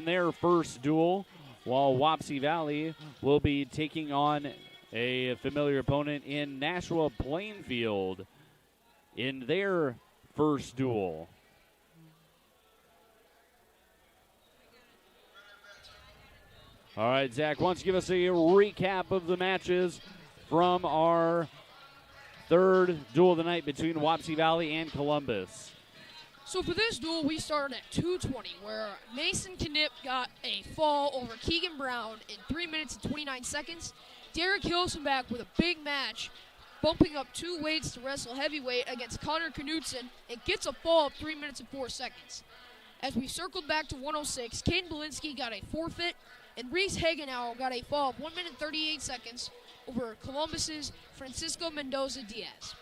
their first duel, while Wapsie Valley will be taking on a familiar opponent in Nashua Plainfield in their first duel. All right, Zach, why don't you give us a recap of the matches from our third duel of the night between Wapsie Valley and Columbus. So for this duel, we started at 2:20, where Mason Knipp got a fall over Keegan Brown in 3 minutes and 29 seconds. Derek Hilsenbach with a big match, bumping up 2 weights to wrestle heavyweight against Connor Knudsen, and gets a fall of 3 minutes and 4 seconds. As we circled back to 106, Caden Belinsky got a forfeit, and Reese Hagenauer got a fall of 1 minute 38 seconds over Columbus's Francisco Mendoza Diaz.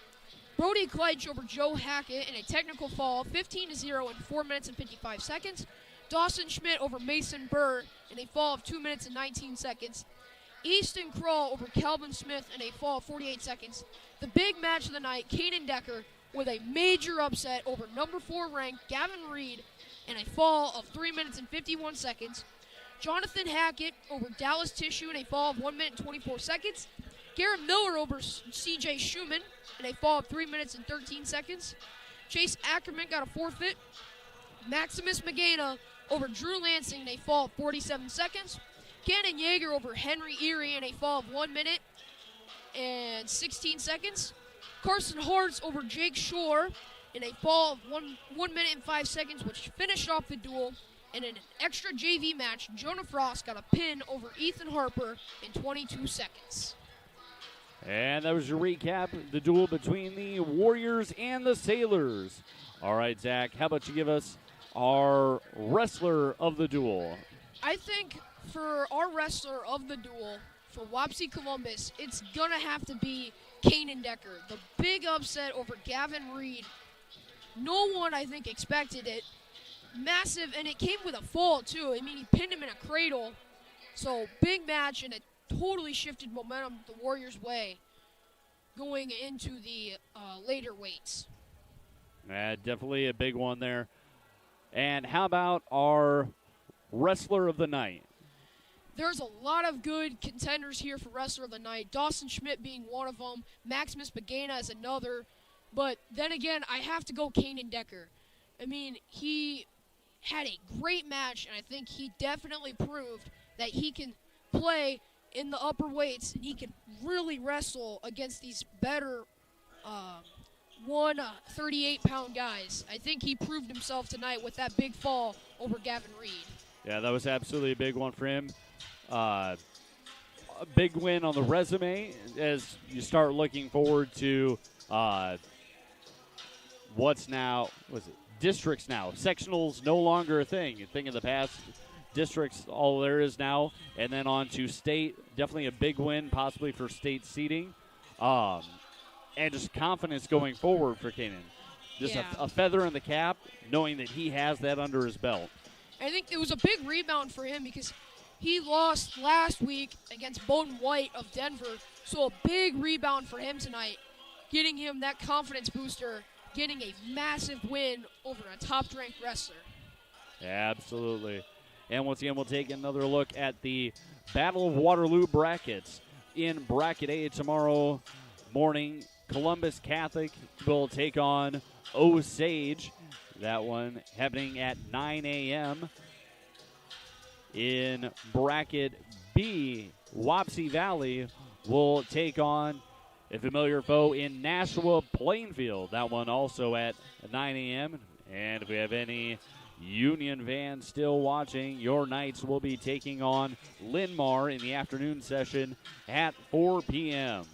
Brody Kleitch over Joe Hackett in a technical fall, 15-0 in 4 minutes and 55 seconds. Dawson Schmidt over Mason Burr in a fall of 2 minutes and 19 seconds. Easton Kroll over Calvin Smith in a fall of 48 seconds. The big match of the night, Kaden Decker with a major upset over number 4 ranked Gavin Reed in a fall of 3 minutes and 51 seconds. Jonathan Hackett over Dallas Tissue in a fall of 1 minute and 24 seconds. Garrett Miller over CJ Schumann in a fall of 3 minutes and 13 seconds. Chase Ackerman got a forfeit. Maximus Magana over Drew Lansing in a fall of 47 seconds. Cannon Yeager over Henry Erie in a fall of 1 minute and 16 seconds. Carson Hartz over Jake Shore in a fall of 1 minute and 5 seconds, which finished off the duel. And in an extra JV match, Jonah Frost got a pin over Ethan Harper in 22 seconds. And that was your recap, the duel between the Warriors and the Sailors. All right, Zach, how about you give us our wrestler of the duel? I think for our wrestler of the duel, for Wapsie Columbus, it's going to have to be Kanan Decker. The big upset over Gavin Reed. No one, I think, expected it. Massive, and it came with a fall, too. I mean, he pinned him in a cradle. So, big match, and it totally shifted momentum the Warriors' way going into the later weights. Definitely a big one there. And how about our wrestler of the night? There's a lot of good contenders here for wrestler of the night. Dawson Schmidt being one of them. Maximus Bagana is another. But then again, I have to go Kanan Decker. I mean, he had a great match, and I think he definitely proved that he can play in the upper weights, and he can really wrestle against these better 138-pound guys. I think he proved himself tonight with that big fall over Gavin Reed. Yeah, that was absolutely a big one for him. A big win on the resume as you start looking forward to what's now, was it districts now? Sectionals no longer a thing. A thing in the past. Districts, all there is now. And then on to state. Definitely a big win, possibly for state seeding. And just confidence going forward for Kanan. Just Yeah. a feather in the cap, knowing that he has that under his belt. I think it was a big rebound for him because he lost last week against Bowden White of Denver. So a big rebound for him tonight, getting him that confidence booster, getting a massive win over a top-ranked wrestler. Absolutely. And once again, we'll take another look at the Battle of Waterloo brackets. In Bracket A tomorrow morning, Columbus Catholic will take on Osage. That one happening at 9 a.m. In Bracket B, Wapsie Valley will take on a familiar foe in Nashua Plainfield. That one also at 9 a.m. And if we have any Union fans still watching, your Knights will be taking on Linmar in the afternoon session at 4 p.m.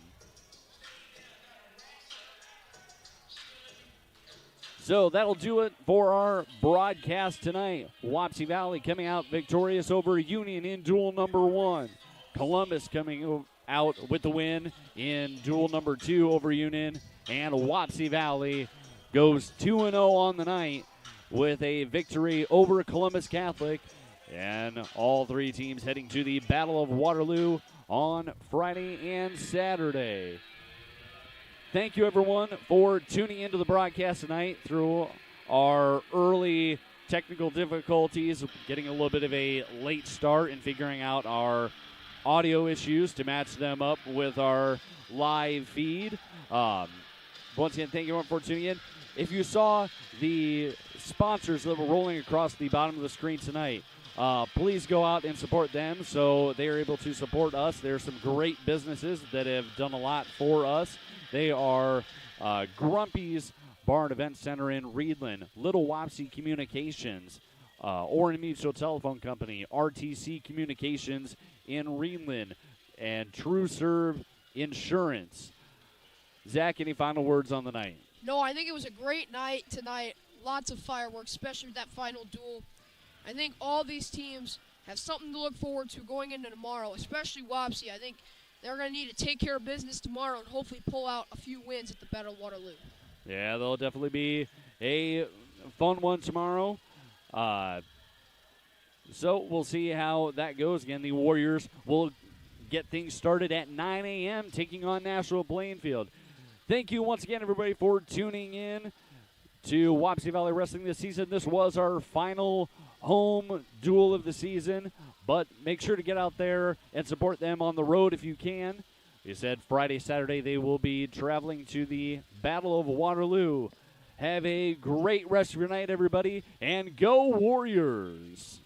So that'll do it for our broadcast tonight. Wapsie Valley coming out victorious over Union in duel number 1. Columbus coming out with the win in duel number 2 over Union. And Wapsie Valley goes 2-0 on the night with a victory over Columbus Catholic. And all three teams heading to the Battle of Waterloo on Friday and Saturday. Thank you, everyone, for tuning into the broadcast tonight through our early technical difficulties, getting a little bit of a late start and figuring out our audio issues to match them up with our live feed. Once again, thank you everyone for tuning in. If you saw the sponsors that were rolling across the bottom of the screen tonight, please go out and support them so they are able to support us. There are some great businesses that have done a lot for us. They are Grumpy's Bar and Event Center in Reedland, Little Wapsie Communications, Orin Mutual Telephone Company, RTC Communications in Reedland, and TrueServe Insurance. Zach, any final words on the night? No, I think it was a great night tonight. Lots of fireworks, especially with that final duel. I think all these teams have something to look forward to going into tomorrow, especially Wapsie. I think they're going to need to take care of business tomorrow and hopefully pull out a few wins at the Battle of Waterloo. Yeah, there'll definitely be a fun one tomorrow. So we'll see how that goes. Again, the Warriors will get things started at 9 a.m. taking on Nashua Plainfield. Thank you once again, everybody, for tuning in to Wapsie Valley Wrestling this season. This was our final home duel of the season, but make sure to get out there and support them on the road if you can. You said Friday, Saturday, they will be traveling to the Battle of Waterloo. Have a great rest of your night, everybody, and go Warriors!